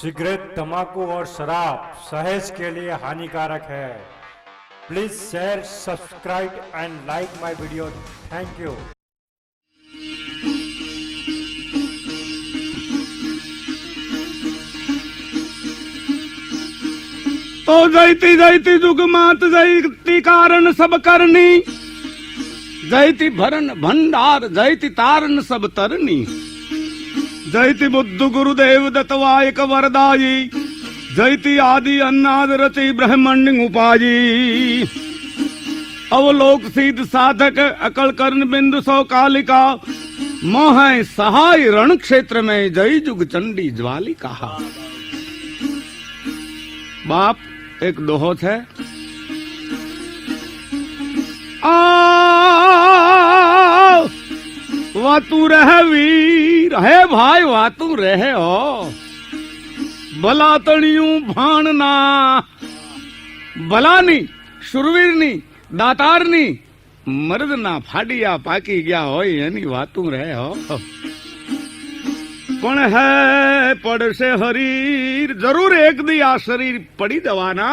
Cigarette, तंबाकू और शराब सेहत के लिए हानिकारक है। Please share, subscribe and like my video. Thank you. तो जयती जयती जुग मात जयती कारण सब करनी, जयती भरन भंडार जयती तारन सब तरनी, जयती बुद्ध गुरुदेव दत्तवा एक वरदाई, जयती आदि अन्नाद रचि ब्रह्मण्य उपायी, अवलोक सिद्ध साधक अकल कर्ण बिंदु सौ कालिका, मोह सहाय रण क्षेत्र में जय जुग चंडी ज्वालिका। बाप एक दोहो है, वातू रह वीर है भाई वातू रहे हो, भला तणियू भाणना, भलानी शुरवीरनी दातारनी मर्दना फाडिया पाकी गया हो एनी वातू रहे हो। पण है पड़से हरीर जरूर एक दी आ शरीर पड़ी जवाना,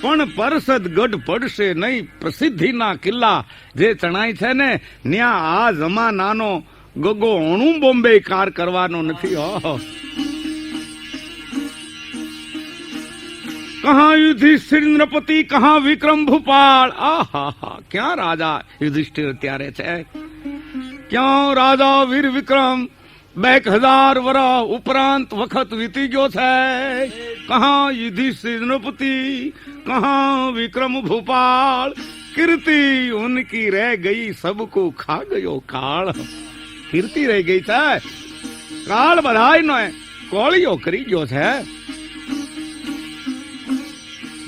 पण परसद गढ़ पड़से नहीं प्रसिद्धि ना किल्ला जे चणाई छे ने न्या आ जमानानो गगो अणु बॉम्बे कार करवानो नथी हो। कहाँ युधिष्ठिर नृपति कहाँ विक्रम भूपाल, आहा क्या राजा युधिष्ठिर त्यारे छे, क्यों राजा वीर विक्रम 1000 वर्ष उपरांत वक्त वीती गयो छे। कहाँ युधिष्ठिर नृपति कहाँ विक्रम भूपाल, कीर्ति उनकी रह गई सबको खा गयो काल। कीर्ति रह गई छे, काल बधाई नो कोळियो करी गयो छे।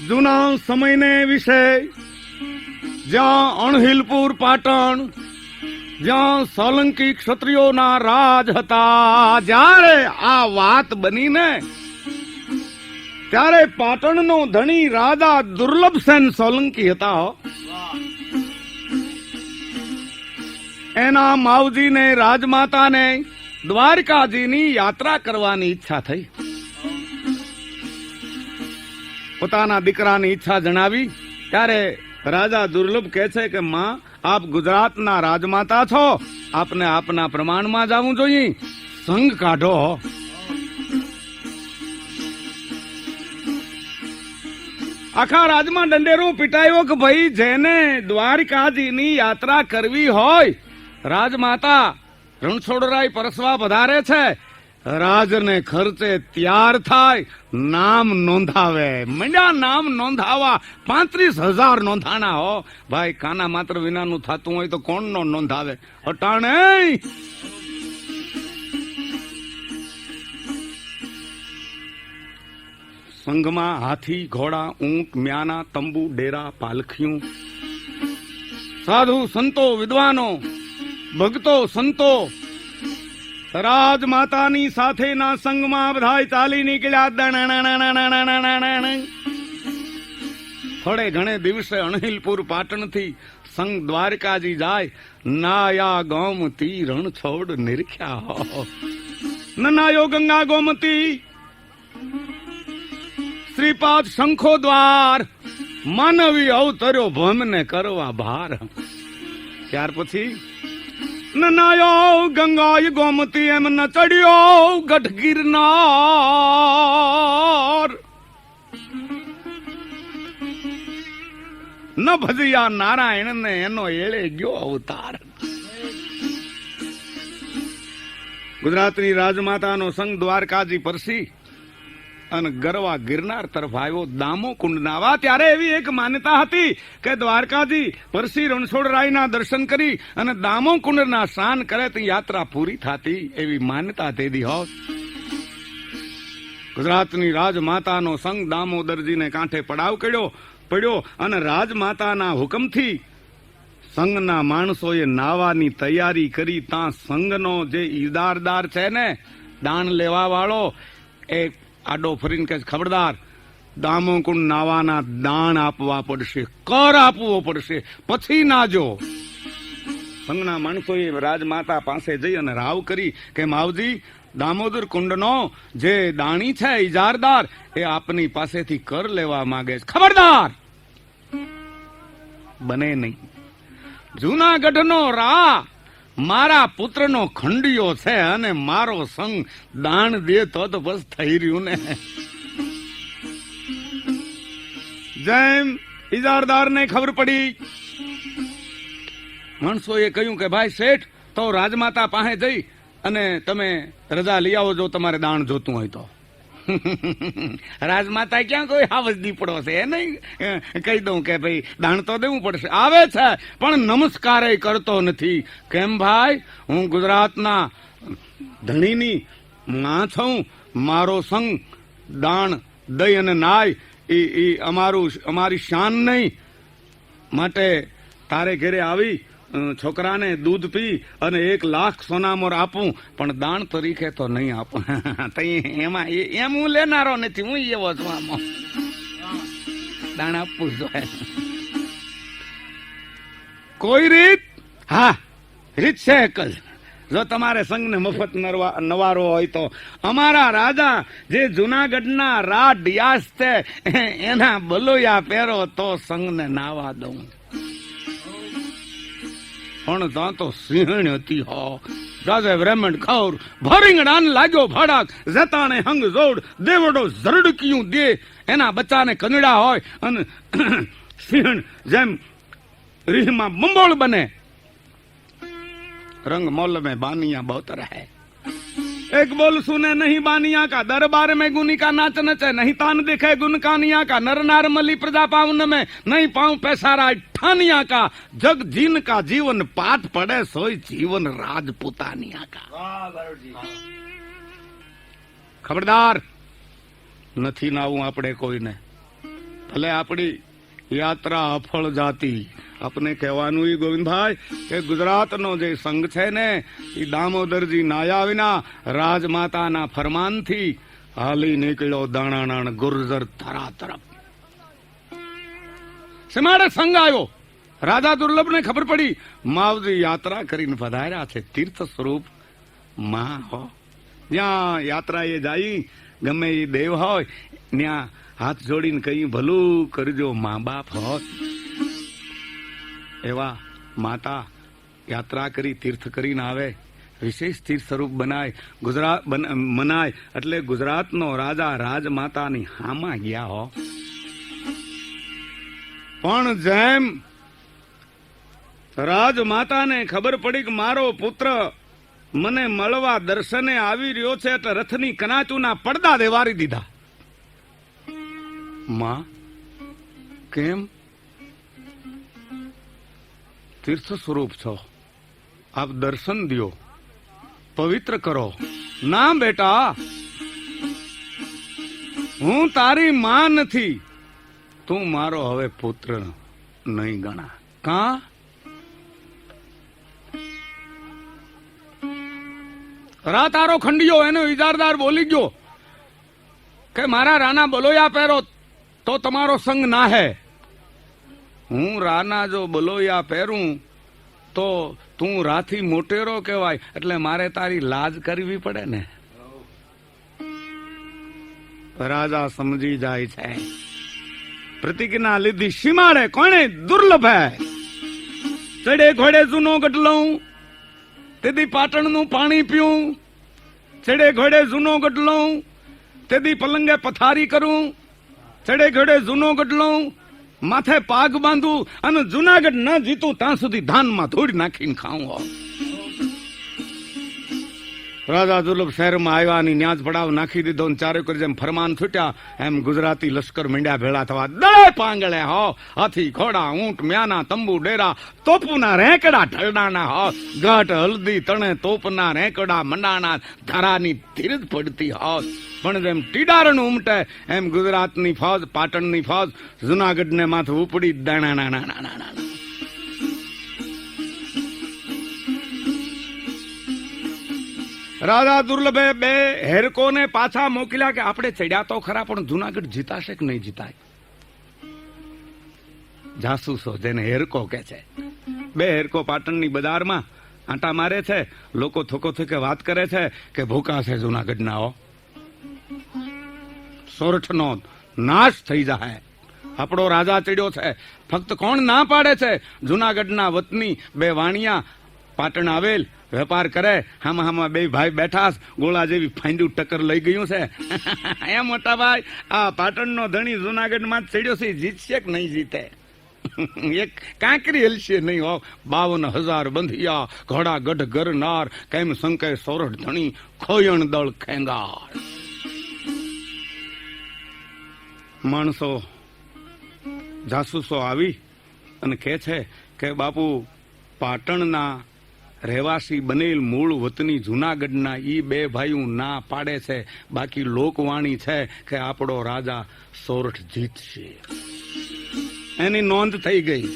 जूना समय ने विषय ज्यां अणहिलपुर पाटण, જ્યાં સોલંકી ક્ષત્રિયોના રાજ હતા, જ્યારે આ વાત બની ને ત્યારે પાટણનો ધણી રાજા દુર્લભસેન સોલંકી હતા। એના માવજીને રાજમાતાને દ્વારકાજીની યાત્રા કરવાની ઈચ્છા થઈ। પોતાના દીકરાની ઈચ્છા જણાવી ત્યારે રાજા દુર્લભ કહે છે કે માં आप गुजरात ना राजमाता छो, आपने आपना प्रमाण में जावू जोईए, संग काढो। आखा राजमा दंडेरो पिटायो कि भाई जेने द्वारकाजी नी यात्रा करवी होय, राजमाता रणछोड़राय परसवा पधारे छे, राज ने खर्चे त्यार थाय, नाम नोंधावे। मंड्या नाम नोंधावा 35,000 नोंधाना हो भाई, काना मात्र विना नु थातुं होय तो कोण नो नोंधावे। अटाणे संगमा हाथी घोड़ा ऊंट म्याना तंबू डेरा पालखियों, साधु संतो विद्वानो भक्तो संतो राजमातानी साथे ना संग में बधाई चाली निकल्या। थोड़े घणे दिवसे अणहिलपुर पाटण थी संग द्वारकाजी जाय, नाया गोमती रण छोड़ निरख्या हो। ननायो गंगा गोमती श्रीपाद शंखो द्वार, मानवी अवतर्यो भम ने करवा भार। त्यार पछी ननायो गंगा गोमती एम न चढ़ियो गढ़ गिरनार, न भजिया नारायण ने एनो एळे गयो अवतार। गुजरातनी राजमातानो संग द्वारकाजी परसी અને ગરવા ગિરનાર તરફ આવ્યો, દામો કુંડ નાવા। ત્યારે એવી એક માન્યતા હતી કે દ્વારકાજી પરસી રણછોડરાયના દર્શન કરી અને દામો કુંડના સ્નાન કરે તો યાત્રા પૂરી થતી, એવી માન્યતા તેદી હોત। ગુજરાતની રાજમાતાનો સંગ દામોદરજીને કાંઠે પડાવ પડ્યો અને રાજમાતાના હુકમથી સંઘના માણસોએ નાવાની તૈયારી કરી। ત્યાં સંઘનો જે ઈદારદાર છે ને દાન લેવા વાળો, એ આડો ફરીને કે ખબરદાર દામોકુંડ નાવાના દાન આપવા પડશે, કર આપવો પડશે, પછી ના જો। સંઘના માણસોએ રાજમાતા પાસે જઈ અને રાવ કરી કે માવજી દામોદર કુંડનો જે દાણી છે ઇજારદાર એ આપની પાસેથી કર લેવા માંગે છે. ખબરદાર, બને નહીં. જૂનાગઢનો રા મારા પુત્રનો ખંડિયો છે અને મારો સંગ દાણ દે તો બસ થઈ રહ્યું ને. જેમ ઇજારદારને ખબર પડી, માણસોએ કહ્યું કે ભાઈ શેઠ, તો રાજમાતા પાસે જઈ અને તમે રજા લઈ આવો જો તમારે દાણ જોતું હોય તો. રાજમાતા ક્યાં કોઈ હાવજ દીપડો છે એ નહીં કહી દઉં કે ભાઈ દાણ તો દેવું પડશે. આવે છે પણ નમસ્કાર કરતો નથી. કેમ ભાઈ, હું ગુજરાતના ધણીની માં છું, મારો સંગ દાણ દઈ અને નાય એ અમારી શાન નહીં. માટે તારે ઘરે આવી છોકરાને દૂધ પી અને 1 લાખ સોનામોર આપું, પણ દાણ તરીકે તો નહીં આપું. એમાં એમ હું લેનારો નથી, હું એવો છું. આમાં દાણ આપવું જોઈએ. કોઈ રીત? હા, રીત છે એક જ. જો તમારે સંઘને મફત નવારો હોય તો અમારા રાજા જે જૂનાગઢના રા ડિયાસ છે એના બલોયા પહેરો તો સંઘને નાવા દઉં. પણ ત્યાં તો સિંહણ હતી. હો રાજા બ્રાહ્મણ ખૌર ભરીંગડાન લાગ્યો ભડાક, જતાને હંગ જોડ દેવડો ઝરડકિયું દે. એના બચ્ચાને કંદડા હોય અને સિંહણ જેમ રીહમાં બંબોળ બને. रंग मौल में बानिया बहुत रहे, एक बोल सुने नहीं बानिया का, दरबार में गुनी का नाच नचे, नहीं तान दिखे गुन कानिया का, नर नार मली प्रजा पावन में, नहीं पाऊं पैसारा ठानिया का, जग जीन का जीवन पाठ पड़े सोई जीवन राजपुतानिया का. खबरदार, નથી નાવું આપણે કોઈને. ભલે આપણી યાત્રા અફળ જાતી. આપને કહેવાનું ઈ ગોવિંદભાઈ કે ગુજરાતનો જે સંઘ છે ને એ દામોદરજી નાયા વિના રાજમાતાના ફરમાનથી હાલી નીકળ્યો દાણાનાણ ગુર્જર થરા તરફ. શેમાડે સંઘ આવ્યો. રાજા દુર્લભને ખબર પડી માવજી યાત્રા કરીને પધાર્યા છે, તીર્થ સ્વરૂપ માં હો. જ્યાં યાત્રાએ જાય ગમે એ દેવ હોય ત્યાં હાથ જોડીને કઈ ભલું કરજો મા બાપ હોત. એવા માતા યાત્રા કરી તીર્થ કરીને આવે, વિશેષ તીર્થ સ્વરૂપ બનાય, ગુજરાત મનાય. એટલે ગુજરાતનો રાજા રાજમાતાની હામાં ગયા હો. પણ જેમ રાજમાતાને ખબર પડી કે મારો પુત્ર મને મળવા દર્શને આવી રહ્યો છે એટલે રથની કનાચુના પડદા દેવારી દીધા. માં કેમ? તીર્થ સ્વરૂપ છો, આપ દર્શન દો, પવિત્ર કરો. ના બેટા, હું તારી માં નથી, તું મારો હવે પુત્ર નહીં ગણા. કા? રા તારો ખંડિયો એનો ઇજારદાર બોલી ગયો કે મારા રાના બલોયા પહેરો તો તમારો સંગ ના હે. હું રાના જો બલોયા પહેરું તો તું રાથી મોટેરો કહેવાય, એટલે મારે તારી લાજ કરવી પડે ને. રાજા સમજી જાય છે પ્રતિજ્ઞા લીધી. સીમાડે કોણે દુર્લભ હે. ચડે ઘોડે જૂનો ગઢ તેથી પાટણનું પાણી પીવું, ચડે ઘોડે જૂનો ગઢ તેથી પલંગે પથારી કરું, ચડે ઘોડે જૂનો ગઢ માથે પાગ બાંધું અને જુનાગઢ ન જીતું ત્યાં સુધી ધાનમાં ધૂળ નાખીને ખાવું. રાજા દુર્લભ શહેરમાં આવ્યા ની ન્યાજ પડાવ નાખી દીધો. ચારે કરી જેમ ફરમાન છૂટ્યા એમ ગુજરાતી લશ્કર મીંડ્યા ભેળા થવા. દળે પાંગળે હો, હાથી ઘોડા ઊંટ મ્યાના તંબુ ડેરા, તોપના રેકડા ઢળડાના હો, ઘાટ હલ્દી તણે તોપના રેકડા મંડાણા, ધારાની ધીરજ પડતી હો. પણ જેમ ટીડારણ ઉમટે એમ ગુજરાતની ફોજ, પાટણની ફોજ જુનાગઢને માથે ઉપડી દાણા. રાજા દુર્લભે 2 હેરકોને પાછા મોકલ્યા કે આપણે ચડ્યા તો ખરા પણ જુનાગઢ જીતાશે કે નહીં જીતાય. જાસૂસો જેને હેરકો કે છે. 2 હેરકો પાટણની બજારમાં આંટા મારે છે, લોકો થોકો થોકે વાત કરે છે કે ભૂકા છે જુનાગઢના હો. સોરઠનો નાશ થઈ જાય. આપણો રાજા ચડ્યો છે. ફક્ત કોણ ના પાડે છે? જુનાગઢના વતની બે વાણિયા પાટણ આવેલ વેપાર કરે, હામાં બે ભાઈ બેઠા, ગોળા જેવી ફાંડ્યું ટક્કર લઈ ગયું છે. એ મોટા ભાઈ, આ પાટણનો ધણી જુનાગઢમાં જ ચડ્યો છે, જીતશે કે નહીં જીતે? એક કાંકરી હલશે નહીં હો. 52,000 બંધિયા ઘોડા ગઢ ગરનાર, કેમ સંકે સોરઠ ધણી ખોયણ દળ ખેંગાર. માણસો જાસૂસો આવી અને કહે છે કે બાપુ, પાટણના રહેવાસી બનેલ મૂળ વતની જુનાગઢના ઈ બે ભાઈઓ ના પાડે છે, બાકી લોકવાણી છે કે આપણો રાજા સોરઠ જીતશે. એની નોંધ થઈ ગઈ.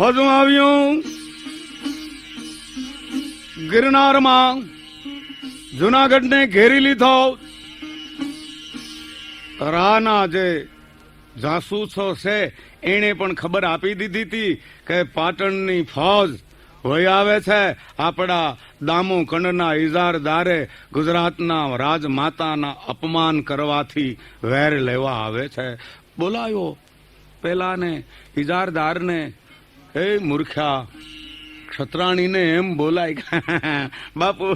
હજુ આવ્યું ગિરનારમાં, જુનાગઢને ઘેરી લીધો. રાના જે જાસૂસો છે એને પણ ખબર આપી દીધી હતી કે પાટણની ફૌજ વહી આવે છે. આપણા દામો કંડના ઇજારદારે ગુજરાતના રાજમાતાના અપમાન કરવાથી વેર લેવા આવે છે. બોલાયો પેલાને ઇજારદારને, એ મૂર્ખ્યા ક્ષત્રાણીને એમ બોલાય, બાપુ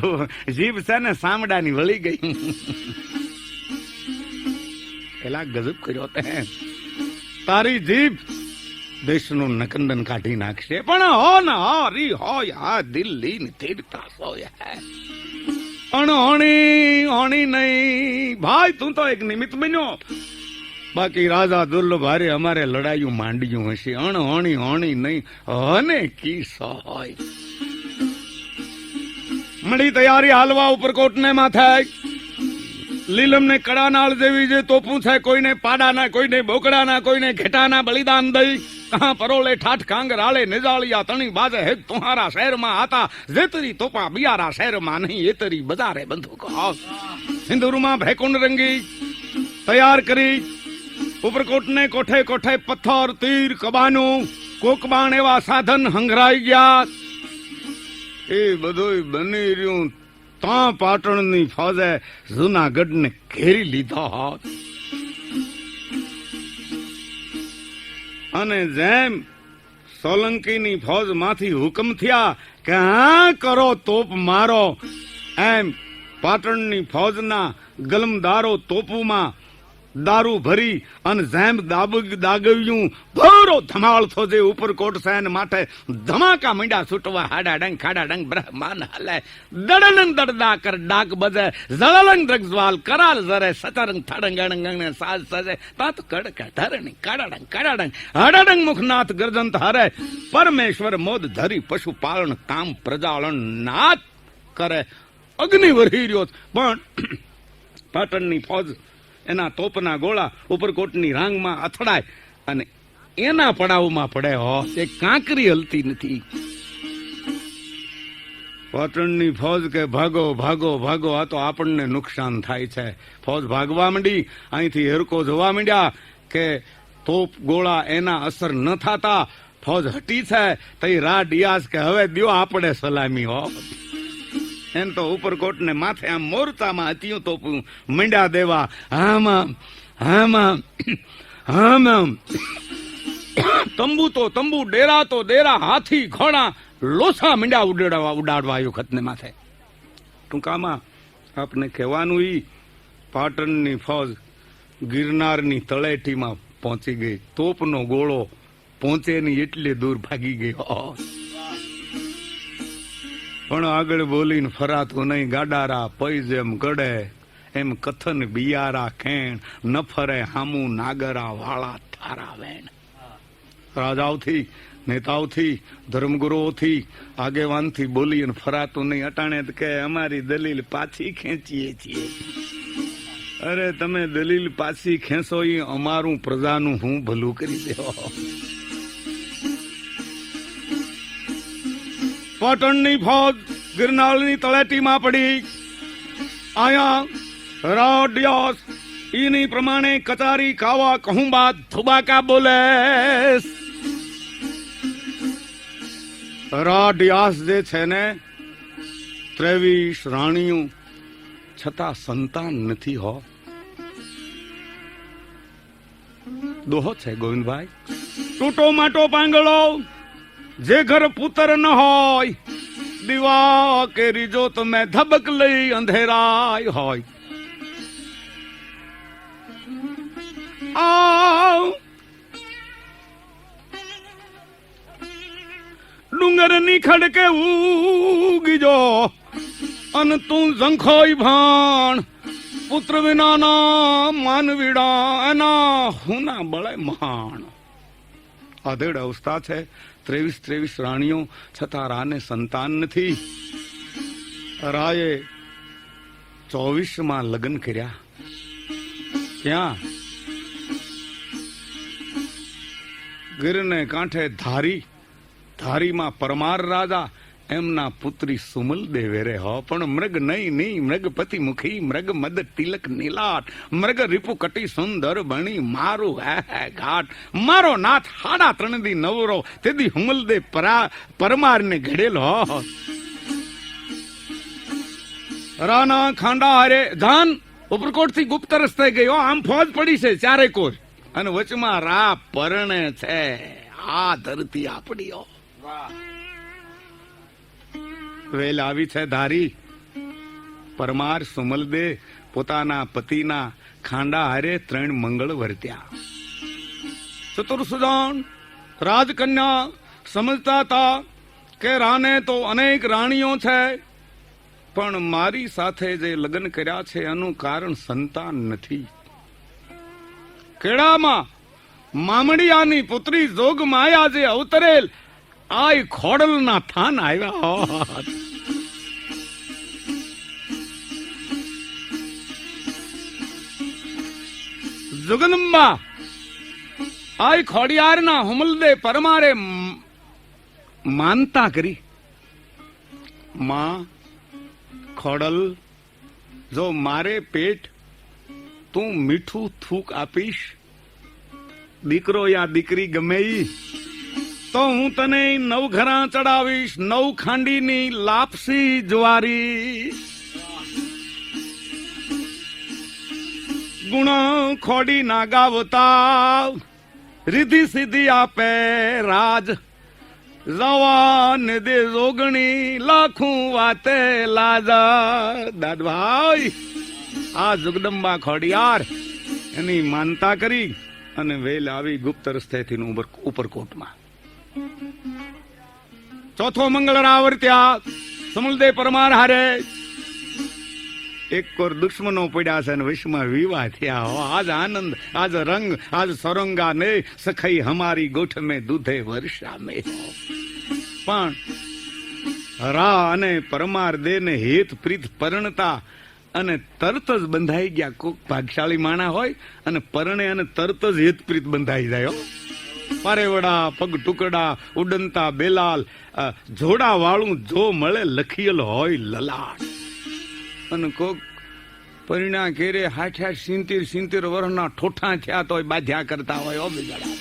જીભ છે ને સામડાની વળી ગઈ. પેલા ગજબ કર્યો તે, તારી જીભ દેશનું નકંદન કાઢી નાખશે. પણ હો ને હરી હોય આ દિલ્હી ની તીર્થા સોય. અણહોણી હોણી નહીં ભાઈ, તું તો એક નિમિત્ત બન્યો, બાકી રાજા દુર્લભ હારે અમારે લડાયું માંડ્યું હશે. અણહોણી હોણી નહીં, હને કી સોય. મળી તૈયારી હાલવા ઉપરકોટ ને માથે. લીલમ ને કડાનાળ જેવી જે તોપું છે, કોઈને પાડાના, કોઈને બોકડાના, કોઈને ઘેટાના બલિદાન દઈ. કહા પરોલે ઠાઠ કાંગ રાળે નિજાળિયા તણી બાજે હે તુહારા શહેરમાં આતા. જેતરી તોપા બિયારા શહેરમાં નહીં, એતરી બજારે બંદૂક. સિંદુરમાં ભેકુંડ રંગી તૈયાર કરી. ઉપરકોટને કોઠે કોઠે પથ્થર, તીર, કબાનું, કોકબાણ એવા સાધન હંગરાઈ ગયા. એ બધું બની રહ્યું. પાટણની ફૌજે જુનાગઢને ઘેરી લીધો હોત. અને જેમ સોલંકીની ફૌજમાંથી હુકમ થયા કે હા કરો તોપ મારો, એમ પાટણની ફૌજના ગલમદારો તોપુમાં દારૂ ભરી અને જેમ દાગવ્યું ભરો ધમાળ થોજે ઉપરકોટ સૈન માથે ધમાકા મીંડા છૂટવા. હાડા ડંગ ખાડા ડંગ બ્રહ્માન હલે દડનંગ દડદા કર ડાક બજે જળલંગ દ્રગજવાલ કરાલ જરે સતરંગ થડંગ અણંગ સાજ સજે તાત કડક ધરણી કાડાડંગ કાડાડંગ હડાડંગ મુખનાથ ગર્જંત હરે પરમેશ્વર મોદ ધરી પશુ પાલન કામ પ્રજાળન નાથ કરે. અગ્નિ વરહી રહ્યો પણ પાટણની ફૌજ એના તોપના ગોળા ઉપરકોટની રાંગમાં અથડાય અને એના પડાવમાં પડે હો. એ કાંકરી હલતી નથી. પાટણની ફૌજ કે ભાગો ભાગો ભાગો, આ તો આપણને નુકસાન થાય છે. ફૌજ ભાગવા માંડી. અહીંથી હેરકો જોવા માંડ્યા કે તોપ ગોળા એના અસર ન થતા ફૌજ હટી છે. તઈ રા ડિયાસ કે હવે દ્યો આપણે સલામી હો. એમ તો ઉપરકોટ ને માથે આમ મોરચામાં હત્યું તો મંડ્યા દેવા. આમાં આમાં આમાં તંબુ તો તંબુ, ડેરા તો ડેરા, હાથી ઘોડા લોસા મંડ્યા ઉડાડવા વખતને માથે. ટૂંકામાં આપને કહેવાનું ઈ, પાટણની ફૌજ ગિરનારની તળેટીમાં પહોંચી ગઈ. તોપનો ગોળો પહોંચે નહીં એટલે દૂર ભાગી ગયો. પણ આગળ બોલીને ફરાતું નહીં. ગાડારા પૈ જેમ ગડે એમ કથન બિયારા ખેણ, ન ફરે હામું નાગરા વાળા થારા વેણ. રાજાઓથી, નેતાઓથી, ધર્મગુરુઓથી, આગેવાનથી બોલીને ફરાતું નહીં. અટાણે કે અમારી દલીલ પાછી ખેંચીએ છીએ. અરે તમે દલીલ પાછી ખેંચો એ અમારું પ્રજાનું હું ભલું કરી દેવો. પાટણની ફૌજ ગિરનારની તળેટીમાં પડી. આયા રાડિયાસ ઈની પ્રમાણે કચારી કાવા કહું બાદ ધુબાકા બોલે. રાડિયાસ જે છે ને 23 રાણીઓ છતાં સંતાન નથી હો. દોહો છે ગોવિંદભાઈ. તૂટો માટો પાંગળો જે ઘર પુત્ર ન હોય, દીવા કેરી જો તમે ધબક લઈ અંધેરાય હોય. આવ ડુંગર ની ખડકે ઉગીજો અન તું ઝંખોઈ ભાણ, પુત્ર વિનાના માનવીડા એના હુના બળે મહાણ. આધેડ અવસ્થા છે, 23 રાણીઓ છતાં રાને સંતાન નથી. રાયે 24માં લગ્ન કર્યા. ક્યાં? ગીરને કાંઠે ધારીમાં પરમાર રાજા એમના પુત્રી સુમલ દેવે રે હો. પણ મૃગ નહીં મૃગપતિ મુખી, મૃગ મદ તિલક નીલાટ, મૃગ રીપુ કટી સુંદર બણી, મારું હે ઘાટ, મારો નાથ 3.5 દી નવરો, તેદી હુમલ દે પરમાર ને ઘડેલો. રાના ખાંડા હારે ધાન ઉપરકોટ થી ગુપ્ત રસ્તે ગયો. આમ ફોજ પડી છે ચારે કોર, અને વચમાં રા પરણે છે. આ ધરતી આપડી. વેલ આવી છે ધારી. પરમાર સુમલ દે પોતાના પતિના ખાંડા હારે 3 મંગળ વર્ત્યા. ચતુર્સુદાન રાજકન્યા સમજતા હતા કે રાને તો અનેક રાણીઓ છે, પણ મારી સાથે જે લગ્ન કર્યા છે એનું કારણ સંતાન નથી. કેળામાં મામડિયાની પુત્રી જોગ માયા જે અવતરેલ, આય ખોડલના થાન આવ્યા. જગદંબા આય ખોડિયારના હુમલદે પરમારે માનતા કરી. માં ખોડલ, જો મારે પેટ તું મીઠું થૂક આપીશ, દીકરો યા દીકરી ગમે ઈ, તો હું તને 9 ઘરા ચડાવીશ, 9 ખાંડીની લાપસી જવારી. ગુણ ખોડી ના ગાવતા રીધી સીધી આપે રાજ, જવાન દે જોગણી લાખું વાતે લાજા. દાદભાઈ આ જગદંબા ખોડિયાર એની માનતા કરી અને વેલ આવી ગુપ્ત રસ્તેથી ઉપરકોટમાં. ચોથો મંગળ રાવર્ત્યા સમલદે પરમાર હારે. એક કોર દુશ્મનો પડ્યા છે અને વિશ્વમાં વિવાહ થયા. આજ આનંદ, આજ રંગ, આજ સોરંગા ને સખઈ હમારી ગોઠ મેં દૂધે વર્ષા મેં. પણ રા અને પરમાર દે ને હેત પ્રીત પરણતા અને તરત જ બંધાઈ ગયા. કોક ભાગશાળી માણા હોય અને પરણે અને તરત જ હેત પ્રીત બંધાઈ જાય. પારેવડા પગ ટુકડા ઉડનતા બેલાલ, જોડા વાળું જો મળે લખિયેલ હોય લલાટ. અને કોક પરિણા કેરે 60-70 વર્ષના ઠોઠા થયા તો બાધ્યા કરતા હોય. ઓ બિચારા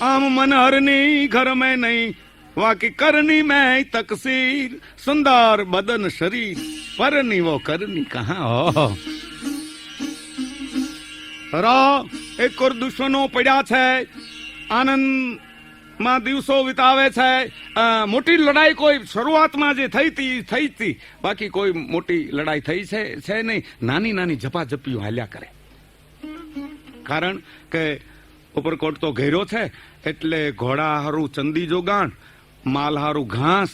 આમ મનહરની ઘર મેં નહીં, વાકી કરની મેં તકસીર, સુંદર બદન શરીર, પરની વો કરની કહા હો. રા એક ઓર દુશ્મનો પડ્યા છે, આનંદ માં દિવસો વિતાવે છે. મોટી લડાઈ કોઈ શરૂઆતમાં જે થઈ હતી, બાકી કોઈ મોટી લડાઈ થઈ છે નહીં. નાની ઝપાઝપીઓ હાલ્યા કરે. કારણ કે ઉપરકોટ તો ઘેરો છે, એટલે ઘોડા હારું ચંદી જોગાણ, માલ હારું ઘાસ,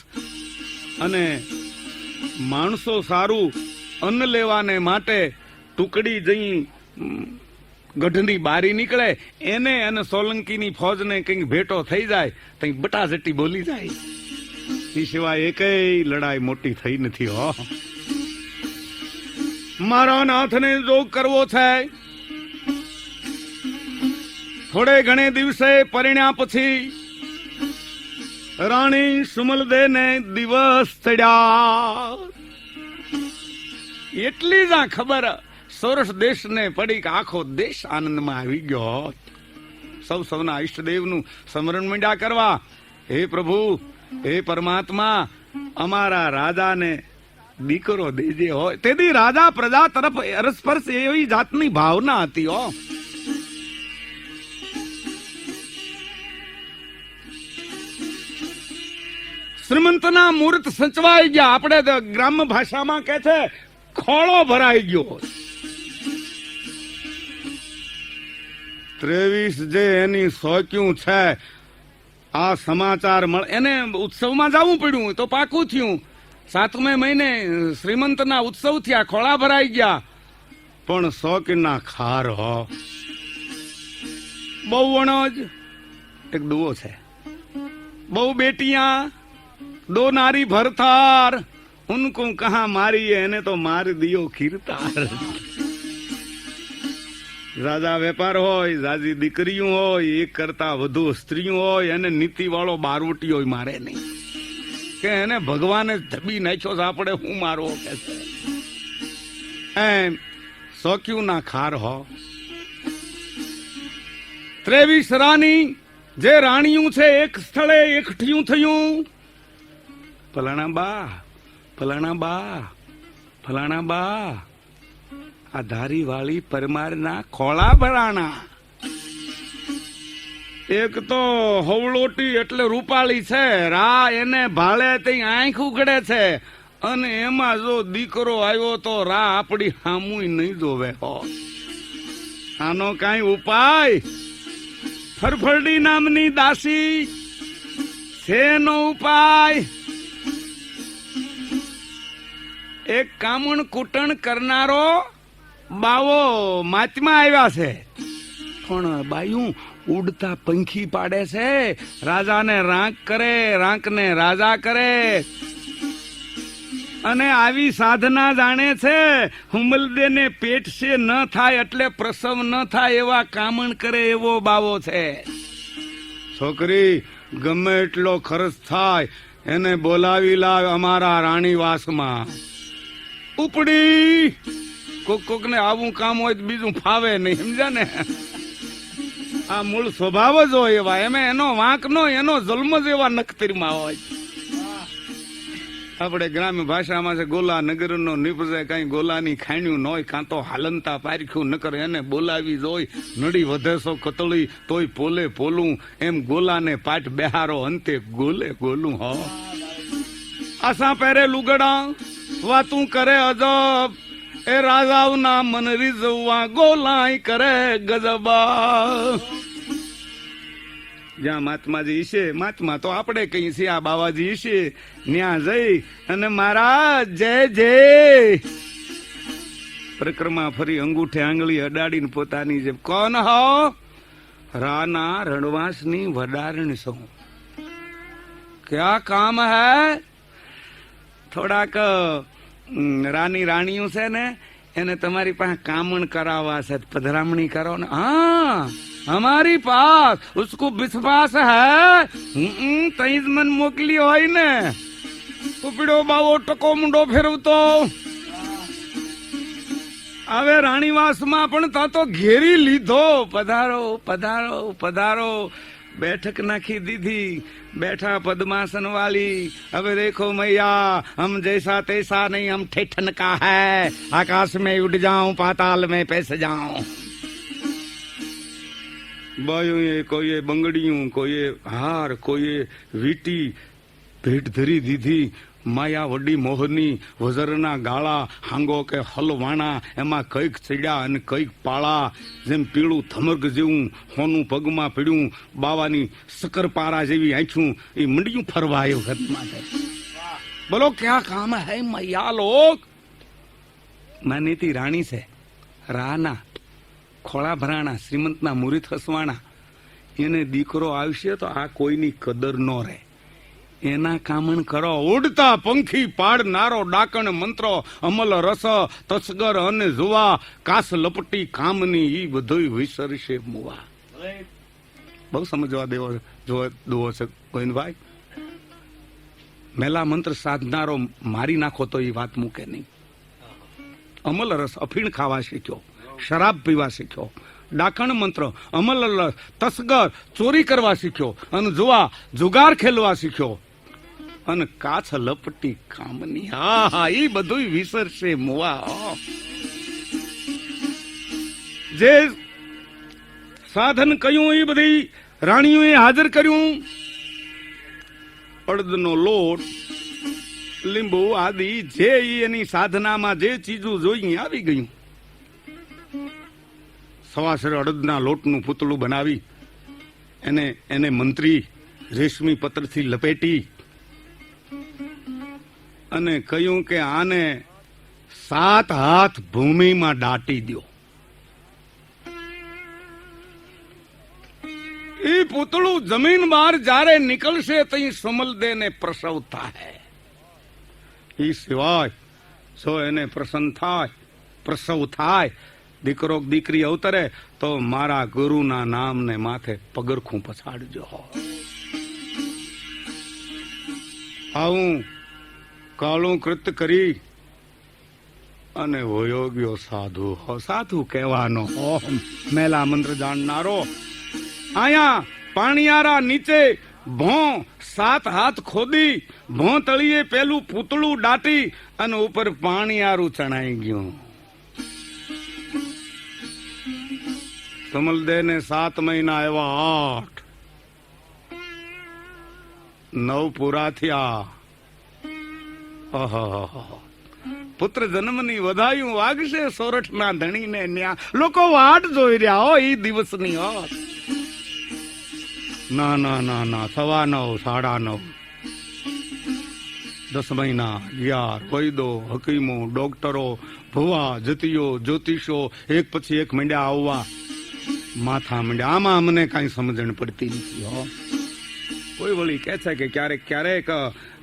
અને માણસો સારું અન્ન લેવાને માટે ટુકડી જઈ ગઢની બારી નીકળે, એને અને સોલંકીની ફોજને કંઈક ભેટો થઈ જાય તો બટાઝટી બોલી જાય. એ સિવાય એકેય લડાઈ મોટી થઈ નથી. હો મારા નાથને જોગ કરવો છે. થોડે ઘણે દિવસે પરિણ્યા પછી રાણી સુમલદે ને દિવસ ચડ્યા. એટલી જ આ ખબર સૌરાષ્ટ્ર દેશ ને પડી કે આખો દેશ આનંદમાં આવી ગયો. સૌના ઈષ્ટદેવનું સ્મરણ મંડ્યા કરવા. હે પ્રભુ, હે પરમાત્મા, અમારા રાજાને દીકરો દેજે. હોય તેથી રાજા પ્રજા તરફ અરસપરસ એવી જાતની ભાવના હતી. હો શ્રીમંતના મુહૂર્ત સચવાઈ ગયા. આપણે ગ્રામ્ય ભાષામાં કહે છે ખોળો ભરાઈ ગયો. 23 જે એની સોક્યું છે, આ સમાચાર મળે એને ઉત્સવમાં જવું પડ્યું તો પાકું થયું. 7મે મહિને શ્રીમંતના ઉત્સવ થયા, ખોળા ભરાઈ ગયા. પણ શોકીના ખાર હો બહુ વણોજ. એક દુઓ છે, બહુ બેટિયા दो नारी भरथार, उनको कहा मारी એને તો મારી દિયો ખીરતાર. રાજા વેપાર હોય, જાજી દીકરીઓ હોય, એક કરતા વધુ સ્ત્રીઓ હોય, એને નીતિ વાળો બારવટીઓ મારે નહીં કે એને ભગવાને ધબી નાખ્યો છે, આપણે હું મારવો કે છે. એમ શોક્યું ના ખાર હો. 23 રાણી જે રાણીયું છે એક સ્થળે એકઠિયું થયું. ફલાણા બા, ફલાણા બા, ફલાણા બા, આ ધારી વાળી પરમારના ખોળા ભરાણા. એક તો હવળોટી એટલે રૂપાળી છે, રા એને ભાળે તે આંખ ઉઘડે છે, અને એમાં જો દીકરો આવ્યો તો રા આપડી હામુય નહીં જોવે. હો આનો કઈ ઉપાય? ફરફરડી નામની દાસી શેનો ઉપાય? એક કામણ કૂટણ કરનારો બાવો માચમાં આવ્યા છે, પણ બાયું ઉડતા પંખી પાડે છે. રાજાને રાંક કરે, રાંકને રાજા કરે, અને આવી સાધના જાણે છે. હુમલદેને પેટ છે ન થાય એટલે પ્રસવ ન થાય એવા કામણ કરે એવો બાવો છે. છોકરી ગમે એટલો ખર્ચ થાય એને બોલાવી લાવ અમારા રાણીવાસમાં. ઉપડી કોક ને આવું કામ હોય તો બીજું ફાવે નહીં, સમજ્યા ને? આ મૂળ સ્વભાવ જ હોય એવા, એમે એનો વાંક નો, એનો જન્મ જ એવા નખતીરમાં હોય. આપણે ગ્રામ્ય ભાષામાં છે ગોલા નગર નો નીપજે, કઈ ગોલાની ખાણ્યું ન હોય, કાં તો હાલનતા પારખ્યું ન કરે, એને બોલાવી જોઈ. નડી વધે સો કતળી તોય પોલે પોલું, એમ ગોલાને પાઠ બેહારો અંતે ગોલે ગોલું. હો આસા પહેરે લુગડા, વાતું કરે અજબ, એ રાજાઓના મન રીઝવવા ગોલાઈ કરે ગજબા. જ્યાં મહાત્માજી છે, મહાત્મા તો આપણે કહીએ છીએ, આ બાવાજી છે, ત્યાં જઈ અને મારા જય જય પરિક્રમા ફરી અંગૂઠે આંગળી અડાડીને પોતાની જેમ. કોણ હો? રાના રણવાસની વડારણ છું. ક્યાં કામ હે? થોડાક રાની રાણીઓ છે ને, એને તમારી પાસે કામણ કરાવવા છે, પધરામણી કરો ને. હા हमारी पास उसको विश्वास है, तई જ મન મોકલી હોય ને. ઉપડ્યો બાવો ટકો મુંડો ફેરવતો. હવે રાણીવાસમાં પણ તા તો ઘેરી લીધો. પધારો પધારો પધારો. बैठक नाखी दीदी, बैठा पद्मासन वाली. अब देखो मैया, हम जैसा तैसा नहीं, हम ठेठन का है. आकाश में उड़ जाऊं, पाताल में पैस जाऊं. बायों कोई બંગડીયું, કોઈ હાર, કોઈ વીટી ભેટ ધરી દીધી. માયા વડી મોહની, વજરના ગાળા, હાંગો કે હલવાણા, એમાં કઈક ચડ્યા અને કઈક પાળા. જેમ પીળું થમર્ગ જેવું હોનું પગમાં પીડ્યું, બાવાની શકરપારા જેવી આંખ્યું, એ મંડિયું ફરવા આવ્યું ઘરમાં. બોલો ક્યાં કામ હે મૈયા લોક? માનીતી રાણી છે, રાના ખોળા ભરાણા, શ્રીમંતના મુરીત હસવાણા. એને દીકરો આવશે તો આ કોઈની કદર ન રહે. એના કામણ કરો. ઉડતા પંખી પાડનારો ડાકણ મંત્રો, અમલ રસ તસગર અને જુવા, કાસ લપટી કામની ઈ બધું વિસરશે મુવા. બહુ સમજવા દેવો દુઓ છે ગોવિંદભાઈ. મેલા મંત્ર સાધનારો મારી નાખો તો એ વાત મૂકે નહીં. અમલ રસ અફીણ ખાવા શીખ્યો, શરાબ પીવા શીખ્યો, ડાકણ મંત્ર, અમલ અલસ, તસ્કર, ચોરી કરવા શીખ્યો અને જુવા જુગાર ખેલવા શીખ્યો અને કાછ લપટી કામની. હા હા, એ બધું વિસરશે મુવા. જે સાધન કયું એ બધી રાણીઓએ હાજર કર્યું. અડદનો લોટ, લીંબુ આદિ જે એની સાધનામાં જે ચીજો જોઈ આવી ગયું. સવાસર અડદના લોટનું પૂતળું બનાવી એને મંત્રી રેશમી પત્રથી લપેટી અને કહ્યું કે આને 7 હાથ ભૂમિમાં દાટી દો. એ પૂતળું જમીન બહાર જ્યારે નીકળશે તઈ સુમલદે ને પ્રસવ થાય. એ સિવાય જો એને પ્રસવ થાય દીકરો દીકરી અવતરે તો મારા ગુરુના નામને માથે પગરખું પછાડજો. આવું કાળું કૃત્ય કરી અને હોયો ગયો સાધુ. સાધુ કહેવાનો મેલા મંત્ર જાણનારો. આયા પાણીયારા નીચે ભોં 7 હાથ ખોદી ભોં તળીએ પેલું પૂતળું દાટી અને ઉપર પાણીયારું ચણાઈ ગયું. સમલદે ને 7 મહિના એવા 8, 9 પૂરા થયા. પુત્ર જન્મની વધાયું વાગશે સોરઠના ધણીને ન્યા. લોકો વાટ જોઈ રહ્યા હો એ દિવસની. ના ના ના ના, 9:15, 9:30, 10 મહિના ગયા. વૈદો, હકીમો, ડોક્ટરો, ભુવા, જતીઓ, જ્યોતિષો એક પછી એક મંડ્યા આવવા. માથા મંડ્યા. આમાં મને કઈ સમજણ પડતી નથી. કોઈ વળી કે છે કે ક્યારેક ક્યારેક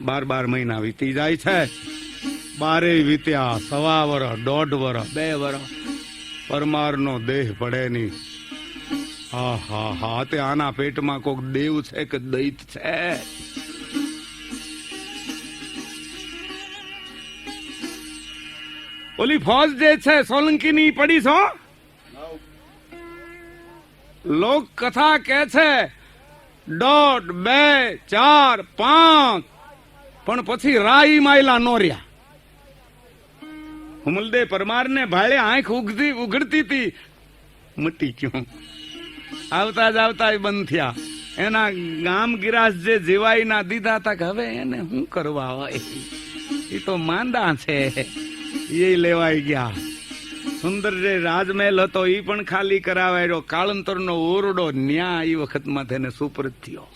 12 મહિના વીતી જાય છે. 12 વીત્યા, 1.25 વર્ષ, 1.5 વર્ષ, 2 વર્ષ, પરમારનો દેહ પડે નહીં. હા હા હા, તે આના પેટમાં કોક દેવ છે કે દૈત છે. ઓલી ફોજ જે છે સોલંકીની પડી છો. લોક કથા કે છે 1.5, 2, 4, 5, પણ પછી રાઈ માયલા નો રહ્યા. હુમલદે પરમાર ને ભાળે આંખ ઉઘડતી હતી, મટી ગયું. આવતા જ આવતા બંધ થયા. એના ગામ ગિરાસ જે જીવાઈ ના દીધા હતા કે હવે એને શું કરવા હોય, એ તો માંદા છે, એ લેવાઈ ગયા. સુંદર જે રાજમહેલ હતો એ પણ ખાલી કરાવાયો. કાળંતર નો ઓરડો ન્યા એ વખતમાં તેને સુપરત થયો.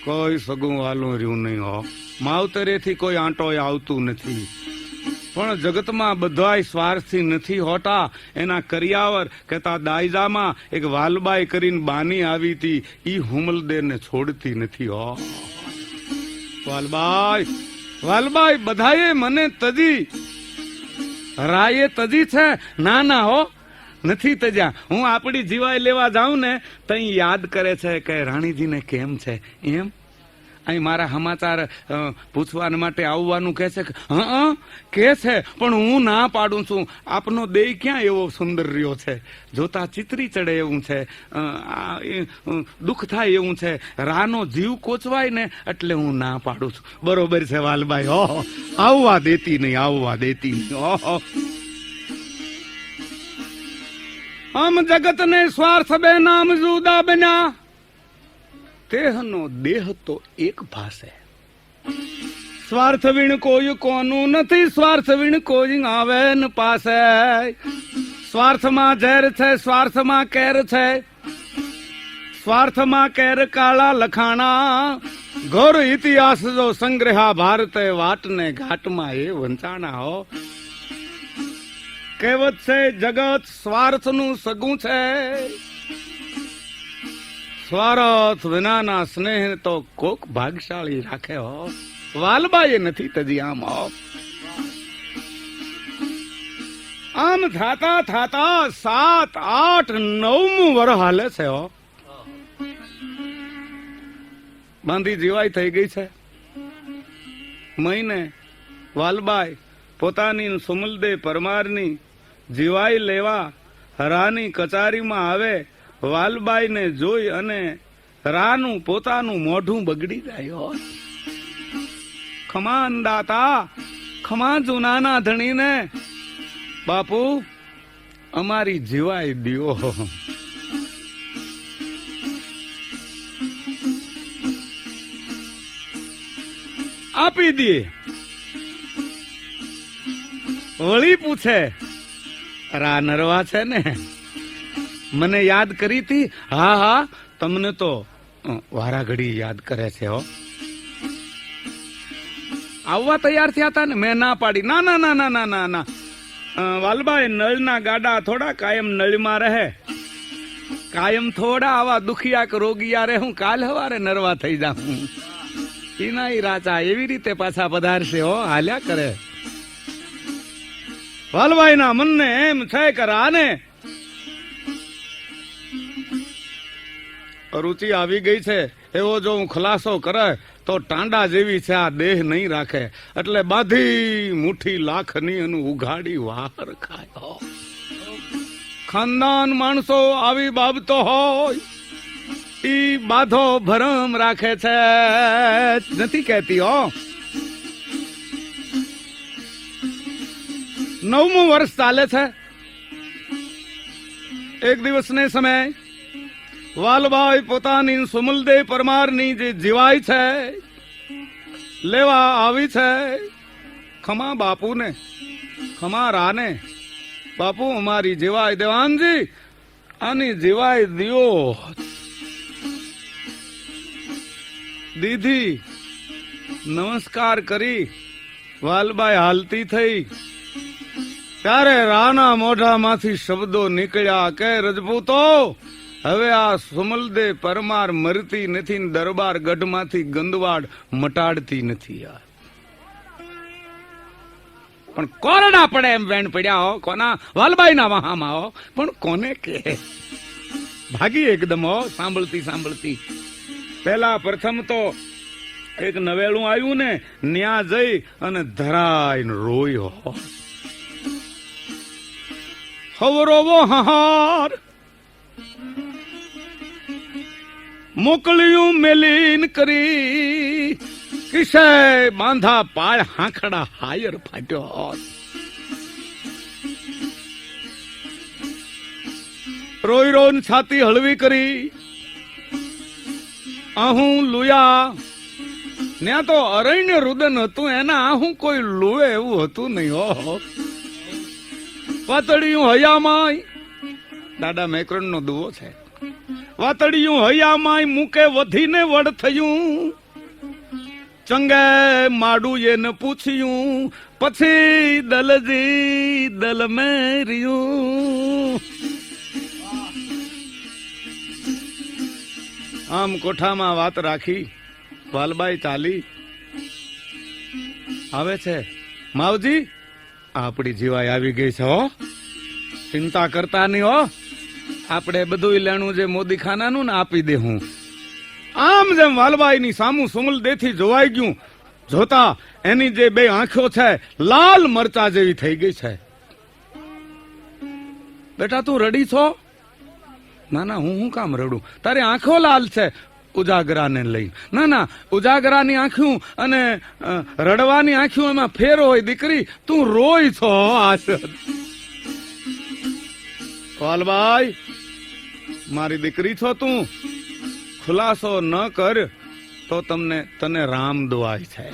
કોઈ સગું વાલું રહ્યું નહીં હો. માવતરેથી કોઈ આંટો આવતું નથી. પણ જગતમાં બધાય સ્વાર્થી નથી હોતા. એના કરિયાવર કહેતા દાયજામાં એક વાલબાઈ કરીને બાની આવી હતી, ઈ હુમલદે ને છોડતી નથી હો. વાલબાઈ બધાએ મને તજી, રાયે તજી છે. ના ના હો, નથી તજ્યા. હું આપણી જીવાય લેવા જાઉં ને તઈ યાદ કરે છે કે રાણીજીને કેમ છે એમ. અહીં મારા સમાચાર પૂછવા માટે આવવાનું કે છે. કે છે પણ હું ના પાડું છું. આપનો દેહ ક્યાં એવો સુંદર રહ્યો છે, જોતા ચિત્રી ચડે એવું છે, દુઃખ થાય એવું છે. રાનો જીવ કોચવાય ને એટલે હું ના પાડું છું. બરોબર છે વાલબાઈ. આવવા દેતી નહીં, આવવા દેતી નહીં. આમ જગત ને સ્વાર્થ બે નામ જુદા બન્યા, તેહનો દેહ તો એક ભાષે. સ્વાર્થ વિણ કોઈ કોનું નથી, સ્વાર્થ વિણ કોઈ આવે ન પાસે. સ્વાર્થમાં ઝેર છે, સ્વાર્થમાં કેર છે, સ્વાર્થમાં કેર કાળા લખાણા. ઘોર ઇતિહાસ જો સંગ્રહા ભારતે, વાટને ઘાટમાં એ વંચાણા. હો કહેવત છે જગત સ્વાર્થનું સગું છે. સ્વાર્થ વિનાના સ્નેહ તો કોક ભાગશાળી રાખે. હો વાલબાઈ નથી તજી આમ. આમ થાતા થાતા 7, 8, 9મું વર્ષ હાલે છે. હો બાંધી જીવાય થઈ ગઈ છે. મહિને વાલબાઈ પોતાની સુમલદે પરમારની જીવાઈ લેવા રાની કચારીમાં આવે વાલબાઈને જોઈ અને રાનું પોતાનું મોઢું બગડી જાય. ખમા દાતા, ખમા જૂનાના ધણીને, બાપુ અમારી જીવાય દિયો. આપી દે. વળી પૂછે, રા નરવા છે ને, મને યાદ કરી હતી? હા હા, તમને તો વારા ઘડી યાદ કરે છે. હો, આવવા તૈયાર થયા હતા ને, મેં ના પાડી. ના ના ના ના ના ના ના, વાલબાઈ નળના ગાડા થોડા કાયમ નળમાં રહે, કાયમ થોડા આવા દુખિયા કે રોગિયા રહે. હું કાલ હવારે નરવા થઈ જાઉં. ઈનાઈ રાજા એવી રીતે પાછા પધારશે. હો, હાલ્યા કરે. વાલબાઈ ના મનને એમ છે કે રાને રુચિ આવી ગઈ છે, એવો જો હું ખલાસો કરે તો ટાંડા જેવી છે આ દેહ નહીં રાખે, એટલે બાધી મુઠ્ઠી લાખની અને ઉઘાડી વાર ખાય. ખાનદાન માણસો આવી બાબતો હોય ઈ બાધો ભરમ રાખે છે, નથી કહેતી. હો, 9મું વર્ષ ચાલે છે. એક દિવસને સમય વાલબાઈ પોતાની સુમલદેવ પરમારની જે જીવાય છે લેવા આવી છે. ખમા બાપુને, ખમા રાને. બાપુ અમારી જીવાય દેવાનજી, આની જીવાય દિયો. દીધી નમસ્કાર કરી વાલબાઈ હાલતી થઈ ત્યારે રાના મોઢામાંથી શબ્દો નીકળ્યા કે રજપૂતો, હવે આ સુમલદેવ પરમાર મરતી નથી, દરબાર ગઢમાંથી ગંદવાડ મટાડતી નથી. યાર પણ કોરડા પડે એમ વેણ પડ્યા. હો, કોના? વાલબાઈના વહામાં. હો, પણ કોને કે? ભાગી એકદમ. હો, સાંભળતી સાંભળતી પેલા પ્રથમ તો એક નવેલું આવ્યું ને, ન્યા જઈ અને ધરાઈને રોયો. હવરોવો હાર મોકલ્યું મેલીન કરી, કિસે બાંધા પાળ હાંખડા હાયર ફાટ્યો. રોઈ રોન છાતી હળવી કરી, આહું લુયા. ત્યાં તો અરણ્ય રુદન હતું, એના આહું કોઈ લુએ એવું હતું નહીં. હો, વાતડિયું હયામાય, દાદા મેકરણ નો દુવો છે. વાતડિયું હયામાય મૂકે વધીને વડ થયું, ચંગે માડું એને પૂછ્યું, પછી દલજી દલ મેર્યું. આમ કોઠામાં વાત રાખી વાલબાઈ ચાલી આવે છે. માવજી, આપણી જીવાય આવી ગઈ છે. હો, ચિંતા કરતા નહીં. હો, આપણે બધું લેણું જે મોદી ખાનાનું ને આપી દે. હું આમ જેમ વાલબાઈ ની સામું સુમલદેવથી જોવાઈ ગયું, જોતા એની જે બે આંખો છે લાલ મરચા જેવી થઈ ગઈ છે. બેટા તું રડી છો? ના ના, હું કામ રડું? તારી આંખો લાલ છે ઉજાગરાને લઈ. ના ના, ઉજાગરાની આંખું અને રડવાની આંખું એમાં ફેર હોય. દીકરી તું રોય છો. વાલબાઈ, મારી દીકરી છો તું, ખુલાસો ન કર તો તને રામ દુઆય છે.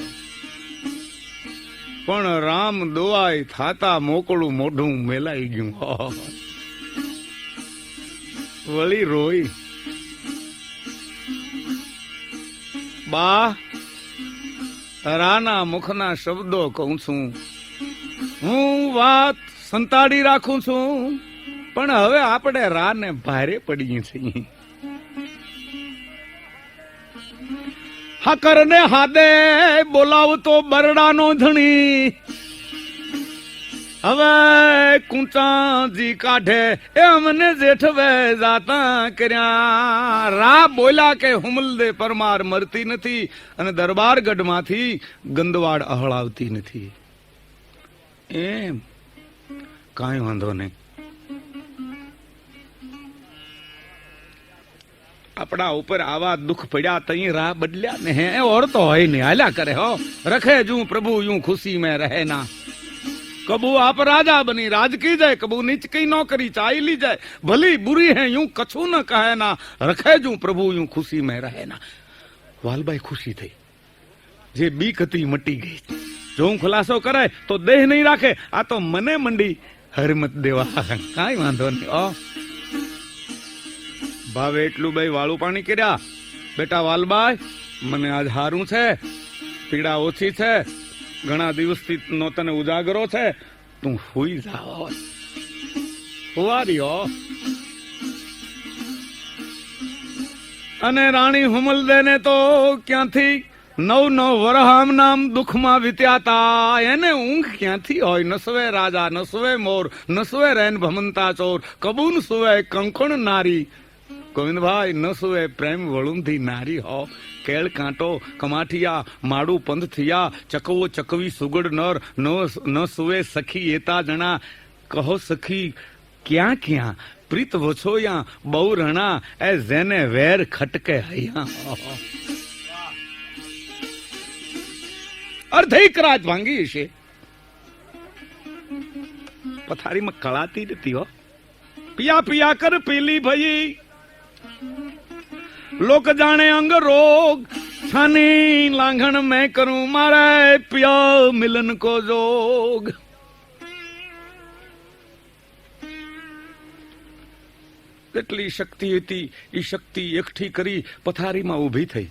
પણ રામ દુઆય થાતા મોકળું મોઢું મેલાઈ ગયું. વળી રોઈ. બા, રાના મુખના શબ્દો કહું છું, હું વાત સંતાડી રાખું છું, પણ હવે આપણે રાને ભારે પડીએ છીએ. હકર ને હાદે બોલાવતો બરડાનો ધણી, હવે કુંચાજી કાઢે એ અમને જેઠવે જાતા કર્યા. રા બોલ્યા કે હુમલદે પરમાર મરતી નથી અને દરબારગઢમાંથી ગંદવાડ અહળાવતી નથી. એમ કાંઈ વાંધો નહીં. अपना ऊपर आवा दुख पड़ा तई राह बदलिया ने है और तो है नहीं हाल्या करे हो रखे जू प्रभु यूं खुशी में रहे ना कबू आप राजा बनी राज की जाए कबू नीच की नौकरी चाई ली जाए भली बुरी है यूं कछु न कहे ना रखे जू प्रभु यूं खुशी में रहे ना वालबाई खुशी थी जे बीक थी मटी गई जो खुलासो करे तो देह नहीं राखे आ तो मने मंडी हरमत देवा काई वांधो नहीं ओ भावे એટલું ભાઈ વાળું પાણી કર્યા બેટા વાલબાઈ મને આજ હારું છે પીડા ઓછી છે ઘણા દિવસથી નો તને ઉજાગરો છે તું હુઈ જાવ હુવારીઓ અને રાણી હુમલદેને તો ક્યાંથી નવ નવ વરહામ નામ દુઃખમાં વીત્યા તા એને ઊંઘ ક્યાંથી હોય નસવે રાજા નસવે મોર નસવે રેન ભમંતા ચોર કબૂન સુવે કંકણ નારી गोविंद भाई न सुवे प्रेम वळुम थी नारी हो केळ कांटो कमाठिया माड़ू पंध थिया चकवो चकवी सुगड़ नर न सुवे सखी एता जना कहो सखी क्या क्या प्रीत वछो या बहु रणा ए जेने वेर खटके हया अर्धेक रात भांगी छे पथारी में कळाती रहती हो पिया पिया कर पीली भई लोक जाने अंग रोग छानी लांघन मैं करूं मारे पिया मिलन को जोग કેટલી શક્તિ હતી એ શક્તિ એકઠી કરી પથારીમાં ઊભી થઈ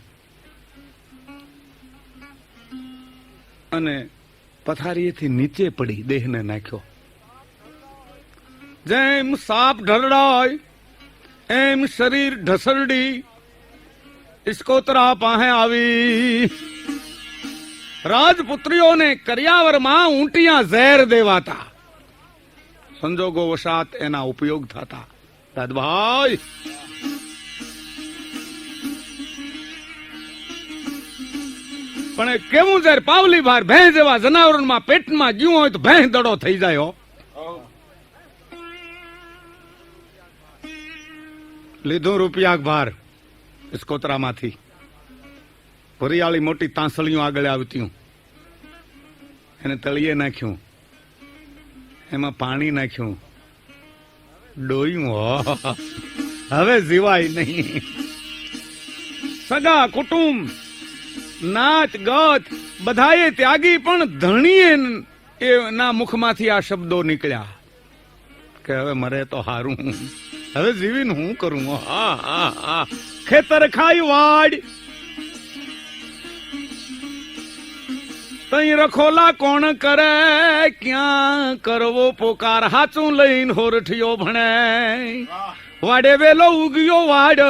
અને પથારીએથી નીચે પડી દેહને નાખ્યો જેમ સાપ ઢળડાય એમ શરીર ઢસરડી ઇસ્કોતરા પાસે આવી રાજપુત્રીઓને કરિયાવરમાં ઊંટિયા ઝેર દેવાતા સંજોગો વશાત એના ઉપયોગ થતા દાદભાઈ પણ કેવું ઝેર પાવલી ભાર ભેં જેવા જનાવરમાં પેટમાં ગયું હોય તો ભેં દડો થઈ જાય લીધું રૂપિયા ભાર ઇસ્કોતરામાંથી ભરિયાળી મોટી તાંસળીઓ આગળ આવતી એને તળિયે નાખ્યું એમાં પાણી નાખ્યું ડોયું હવે જીવાય નહીં સગા કુટુંબ નાચ ગત બધાએ ત્યાગી પણ ધણીએ એના મુખમાંથી આ શબ્દો નીકળ્યા કે હવે મરે તો હારું હવે જીવીને હું કરું ખેતર ખાઈ વાડ તઈ રખોલા કોણ કરે ક્યાં કરવો પોકાર હાચું લઈને હોરઠિયો ભણે વાડે વેલો ઉગ્યો વાડ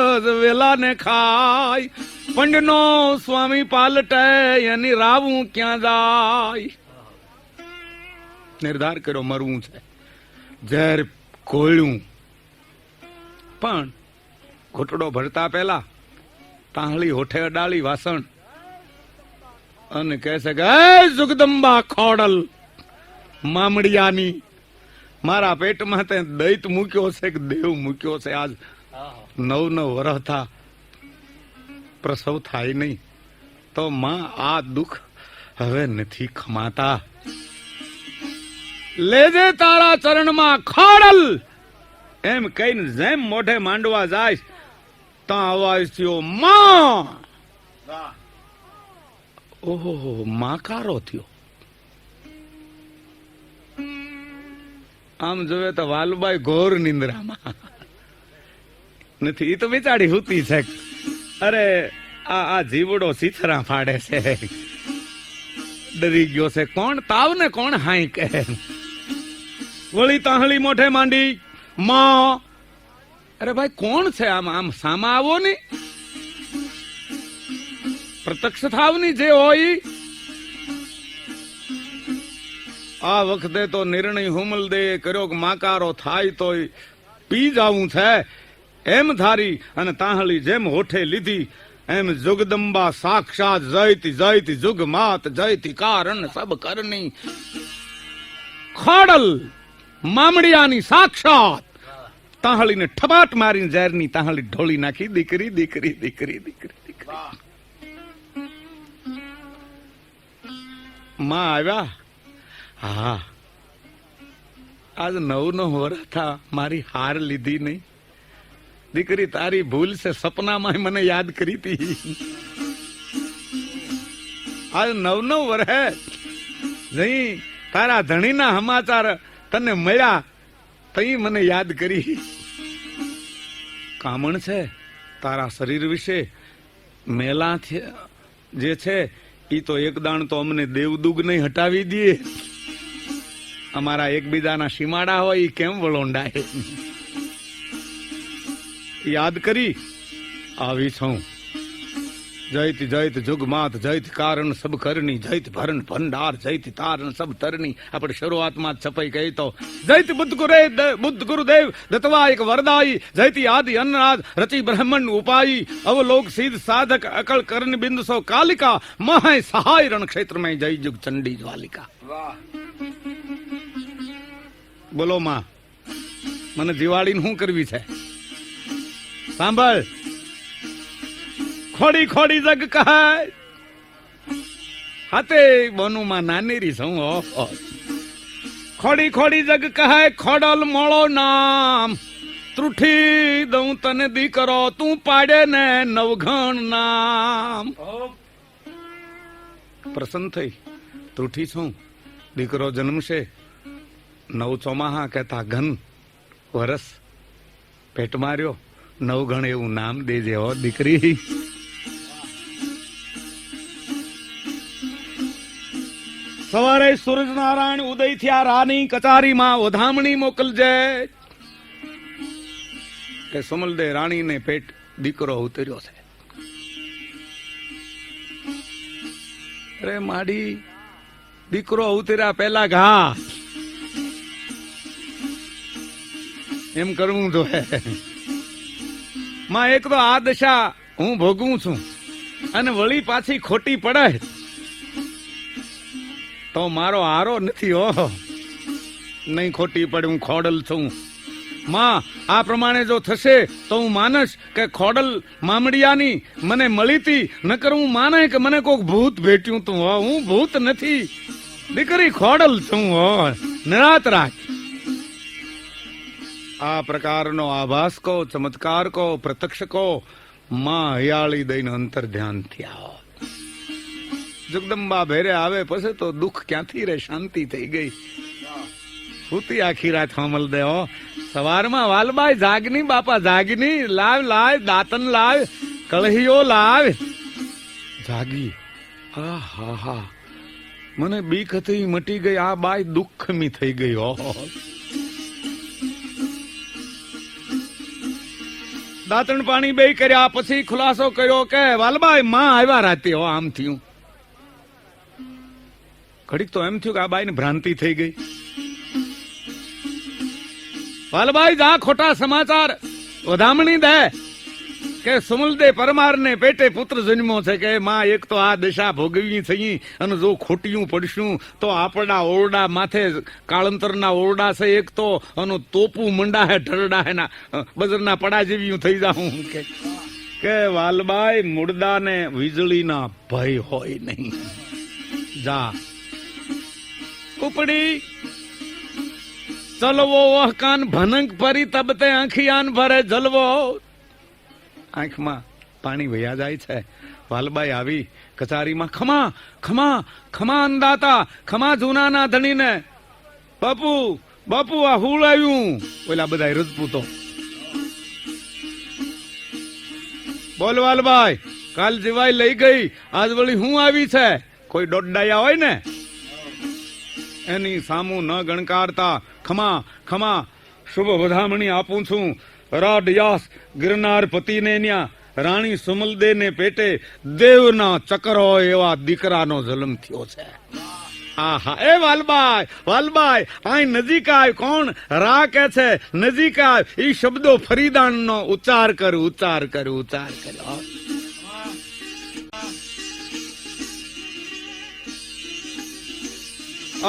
વેલા ને ખાય પંડનો સ્વામી પાલટે એની રાવું ક્યાં જાય નિર્ધાર કર્યો મરવું છે ઝેર કોળ્યું પણ ઘૂંટડો ભરતા પહેલા તાહળી હોઠે અડાળી વાસણ અને કહે છે કે જગદંબા ખોડલ મામડિયાની મારા પેટમાં તે દૈત મૂક્યો છે કે દેવ મૂક્યો છે આજ 9 વર્ષ થા પ્રસવ થાય નહીં તો માં આ દુઃખ હવે નથી ખમાતા લેજે તારા ચરણમાં ખોડલ એમ કહીને જેમ મોઢે માંડવા જાય ત્યાં અવાજ થયો માં ઓહો માકારો થયો આમ જોવે તો વાલબાઈ ઘોર નિંદ્રામાં નથી એ તો બિચારી હુતી છે અરે આ જીવડો સીથરા ફાડે છે ડરી ગયો છે કોણ તાવ ને કોણ હાઈ કહે વળી તાહળી મોઢે માંડી માં અરે ભાઈ કોણ છે આમ આમ સામા આવો ને પ્રત્યક્ષ થાવની જે હોય આ વખતે તો નિર્ણય હુમલ દે કર્યો કે માકારો થાય તો પી જાવું છે એમ ધારી અને તાહળી જેમ હોઠે લીધી એમ જગદંબા સાક્ષાત જયતી જયતી જુગ માત જયતી કારણ સબ કરની ખોડલ મામડિયાની સાક્ષાત તાહળીને ઠપાટ મારીને ઝેરની તાહળી ઢોળી નાખી. દીકરી દીકરી દીકરી દીકરી દીકરી. માં આવ્યા. હા, આજ 9 વર્ષ થા મારી હાર લીધી નહીં. દીકરી તારી ભૂલ છે, સપનામાં મને યાદ કરી હતી. આજ 9 વર્ષ જઈ તારા ધણીના સમાચાર તને મળ્યા તઈ મને યાદ કરી. કામણ છે તારા શરીર વિશે મેલા જે છે ઈ તો એક દાણ તો અમને દેવદુગ નહીં હટાવી દે. અમારા એકબીજાના સીમાડા હોય ઈ કેમ વળોંડાય. યાદ કરી આવી છું. જૈત જૈત જુગમાત જૈત કારણ સબ કરની જૈત ભરણ ભંડાર જૈત તારણ સબ તરની. આપણે શરૂઆતમાં છપાઈ કહી તો જૈત બુદ્ધ ગુરુદેવ દત્વા એક વરદાઈ જૈતી આદિ અન્નરાજ રચી બ્રહ્મણ ઉપાઈ અવલોક સિદ્ધ સાધક અકળ કરણ બિંદુ સો કાલિકા મહાય સહાય રણ ક્ષેત્ર में જય જુગ ચંડી જ્વાલિકા. બોલો માં, મને દિવાળી શું કરવી છે? સાંભળ. ખોડી ખોડી જગ કહાય હાતે બનુમાં નાનેરી છું. ખોડી ખોડી જગ કહાય ખોડલ મોળો નામ ત્રુઠી દઉં તને દીકરો તું પાડે ને નવઘણ નામ. પ્રસન્ન થઈ. ત્રુઠી છું, દીકરો જન્મશે. 9 ચોમાહા કહેતા ઘન વરસ પેટ માર્યો. 9 ગણ એવું નામ દેજે હો દીકરી. સવારે સૂરજનારાયણ ઉદય થયા રાની કચારીમાં વધામણી મોકલજે કે સમલદે રાણીને પેટ દીકરો ઉતર્યો છે. અરે માડી, દીકરો ઉતર્યા પહેલા ઘા એમ કરવું જોઈએ. માં એક તો આ દશા હું ભોગવું છું અને વળી પાછી ખોટી પડે તો મારો હારો નથી. હો નહીં ખોટી પડે, હું ખોડલ છું. માં આ પ્રમાણે જો થશે તો હું માનસ કે ખોડલ મામડિયાની મને મળી હતી, નકર હું માને કે મને કોઈક ભૂત ભેટ્યું તું. હું ભૂત નથી, દીકરી ખોડલ છું. નિરાત રાખ. આ પ્રકારનો આભાસ કો, ચમત્કાર કો, પ્રત્યક્ષ કો માં હયાળી દઈને અંતર ધ્યાન થયા. જગદંબા ભેરે આવે પછી તો દુઃખ ક્યાંથી રે, શાંતિ થઈ ગઈ. સૂતી આખી રાત હમલ દે. સવારમાં વાલબાઈ જાગની બાપા જાગની, લાવ લાવ દાંતન લાવ, કળહીઓ લાવ. જાગી. હા હા હા, મને બીક હતી મટી ગઈ. આ બાઈ દુઃખમી થઈ ગઈ. દાંતણ પાણી બે કર્યા પછી ખુલાસો કર્યો કે વાલબાઈ માં આવ્યા રાતે. આમ થયું. ઘડીક તો એમ થયું કે આ બાઈ ને ભ્રાંતિ થઈ ગઈ. વાલબાઈ જા ખોટા સમાચાર વધામણી દે કે સુમલદે પરમાર ને પેટે પુત્ર જન્મો છે. કે માં એક તો આ દશા ભોગવી થઈ અને જો ખોટિયું પડશું તો આપણા ઓરડા માથે કાળંતરના ઓરડા છે. એક તો અનુ તોપું મંડા હે ઢરડા હે ના બજરના પડા જેવી થઈ જાઉં. કે વાલબાઈ મુર્દા ને વીજળીના ભય હોય નહીં. જા ઉપડી ચલવો વહ કાન ભનક ભરી તબતે આંખિયાન ભરે જલવો. આંખમાં પાણી વયા જાય છે. વાલબાઈ આવી કચારીમાં. ખમા ખમા ખમા અંદાતા, ખમા જૂનાના ધણીને. બાપુ બાપુ આ હુળ આવ્યું. ઓલા બધા રજપૂતો. બોલ વાલબાઈ, કાલ જીવાઈ લઈ ગઈ, આજ વળી હું આવી છે. કોઈ દોડાયા હોય ને એની સામું ન ગણકારતા ખમા ખમા શુભ વધામણી આપું છું. રાડ યાસ ગિરનાર પતિને ન્યા રાણી સુમલદે ને પેટે દેવના ચક્ર હોય એવા દીકરાનો જન્મ થયો છે. આહા, એ વાલબાઈ વાલબાઈ અહીં નજીક આવ. કોણ રા કે છે? નજીક આવ. ઈ શબ્દો ફરીદાનનો ઉચ્ચાર કર, ઉચ્ચાર કર, ઉચ્ચાર કર.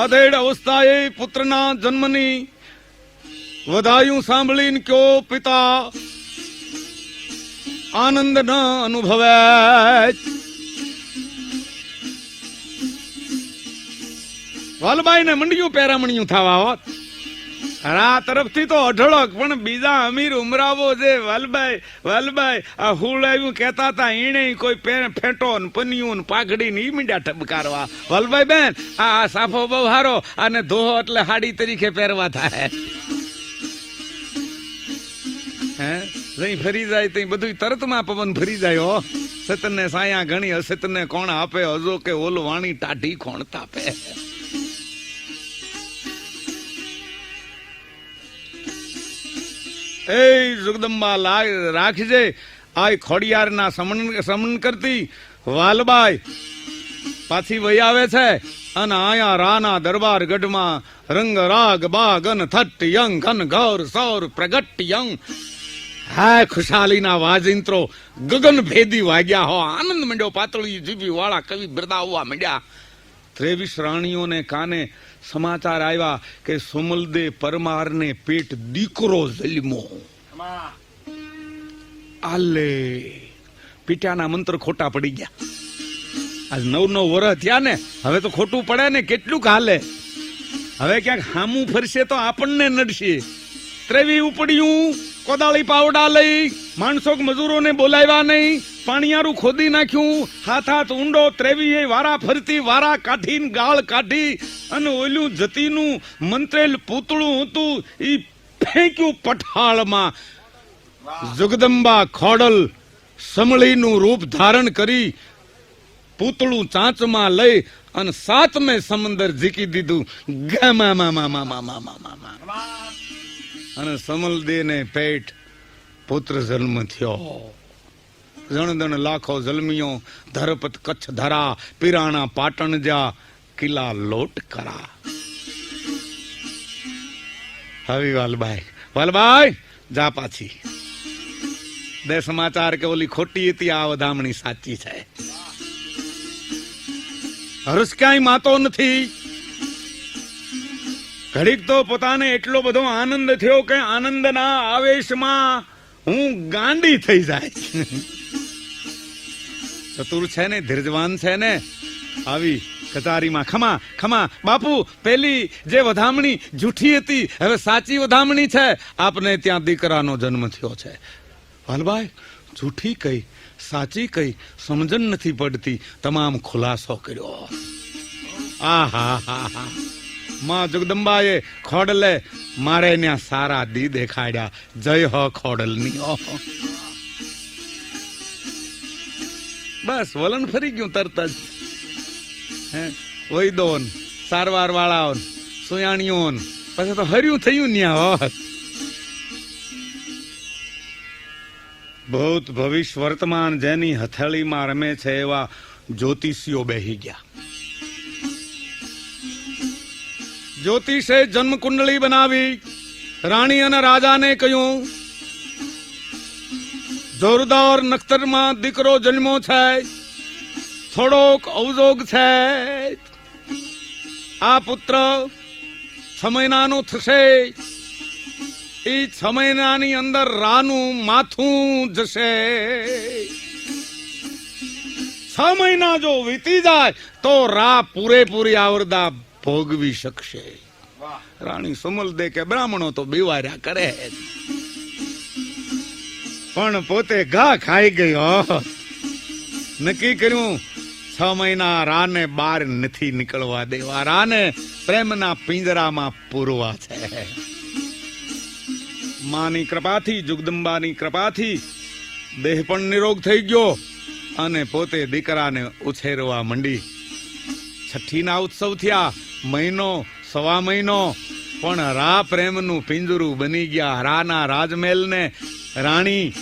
અધેડ અવસ્થાએ પુત્રના જન્મની વધાયું સાંભળીને કયો પિતા આનંદ ન અનુભવે. વાલબાઈ ને મંડ્યું પેરામણિયું થવા હોત. આ તરફથી તો અઢળક, પણ બીજા અમીર ઉમરાવો છે વાલબાઈ આ હુળાવ્યું કેતા હતા એને કોઈ ફેંટો ને પનિયું ને પાઘડી ને ઈ મીંડ્યા ઠબકારવા. વાલબાઈ બેન આ સાફો બહુ હારો, અને ધોહો એટલે હાડી તરીકે પહેરવા થાય. જઈ ફરી જાય તઈ બધું તરતમાં પવન ફરી જાય. હો સતને સાયા ઘણી, અસતને કોણ આપે, અજો કે ઓલ વાણી ટાઢી કોણ તાપે. એ જગદંબા રાખજે આ ખોડિયાર ના સમન કરતી વાલબાઈ પાછી વહી આવે છે. અને આયા રાના દરબાર ગઢમાં રંગ રાગ બાગ અન થટ યંગ અન ગૌર સૌર પ્રગટ યંગ. હાય ખુશાલીના વાજિંત્રો ગગન ભેદી વાગ્યા. હો આનંદ મંડ્યો, પાતળી જીભી વાળા કવિ બિરદાવવા મંડ્યા. 23 રાણીઓને કાને સમાચાર આવ્યા કે સોમલદે પરમારને પેટ દીકરો જન્મો. આલે પીટ્યાના મંત્ર ખોટા પડી ગયા. આજ 9 વર્ષ થયા ને, હવે તો ખોટું પડે ને કેટલું હાલે. હવે ક્યાંક હામું ફરશે તો આપણને નડશે. 23 ઉપડ્યું, કોદાળી પાવડા લઈ માણસો મજૂરોને બોલાવ્યા નહીં, પાણીયારું ખોદી નાખ્યું, હાથ ઊંડો. 23 વારા ફરતી વારા કાઢીને ગાળ કાઢી અને ઓલું જતીનું મંત્રેલ પૂતળું હતું ઈ ફેંક્યું પઠાળમાં. જગદંબા ખોડલ સમળીનું રૂપ ધારણ કરી પૂતળું ચાંચમાં લઈ અને 7મે સમંદર ઝીકી દીધું. અને સમલદેને પેટ પુત્ર જન્મ થયો. જણદણ લાખો જલમીઓ ધરપત કચ્છ ધરા, પીરાણા પાટણ જા, કિલ્લા લોટ કરા. હવે વાલબાઈ જા પાછી દે સમાચાર કે ઓલી ખોટી હતી, આ વધામણી સાચી છે. હર્ષ ક્યાંય માતો નથી. ઘડીક તો પોતાને એટલો બધો આનંદ થયો કે આનંદના આવેશમાં હું ગાંડી થઈ જાય. ચતુર છે ને, ધીરજવાન છે ને, આવી કચારીમાં ખમા ખમા બાપુ પેલી જે વધામણી જૂઠી હતી હવે સાચી વધામણી છે. આપને ત્યાં દીકરાનો જન્મ થયો છે. વાલબાઈ જૂઠી કઈ સાચી કઈ સમજણ નથી પડતી. તમામ ખુલાસો કર્યો. આહા માં જગદંબાએ ખોડલે મારે ત્યાં સારા દી દેખાડ્યા. જય હો ખોડલની. બસ વલણ ફરી ગયું તરત જ. વૈદોન સારવાર વાળાઓન સુયાણીઓન પછી તો હર્યું થયું ન્યા. ભૂત ભવિષ્ય વર્તમાન જેની હથેળીમાં રમે છે એવા જ્યોતિષીઓ બેહી ગયા. જ્યોતિષે જન્મ કુંડળી બનાવી. રાણી અને રાજાને કહ્યું જોરદાર નખતરમાં દીકરો જન્મો છે, થોડોક અવજોગ છે. આ પુત્ર 6 મહિનાનો થશે. એ 6 મહિનાની અંદર રાનું માથું જશે. 6 મહિના જો વીતી જાય તો રા પૂરેપૂરી આવરદા ભોગવી શકશે. રાણી સમલદે કે બ્રાહ્મણો તો બીવાર્યા કરે, પણ પોતે ઘા ખાઈ ગયો. નક્કી કર્યું 6 મહિના રાને બહાર નથી નીકળવા દેવા. રાને પ્રેમના પિંજરામાં પૂરવા છે. માની કૃપાથી, જગદંબાની કૃપાથી દેહ પણ નિરોગ થઈ ગયો અને પોતે દીકરાને ઉછેરવા મંડી. છઠ્ઠીના ઉત્સવ થયા. મહિનો 1.25 મહિનો પણ રા પ્રેમનું પિંજરું બની ગયા. રાના રાજમહેલને રાણી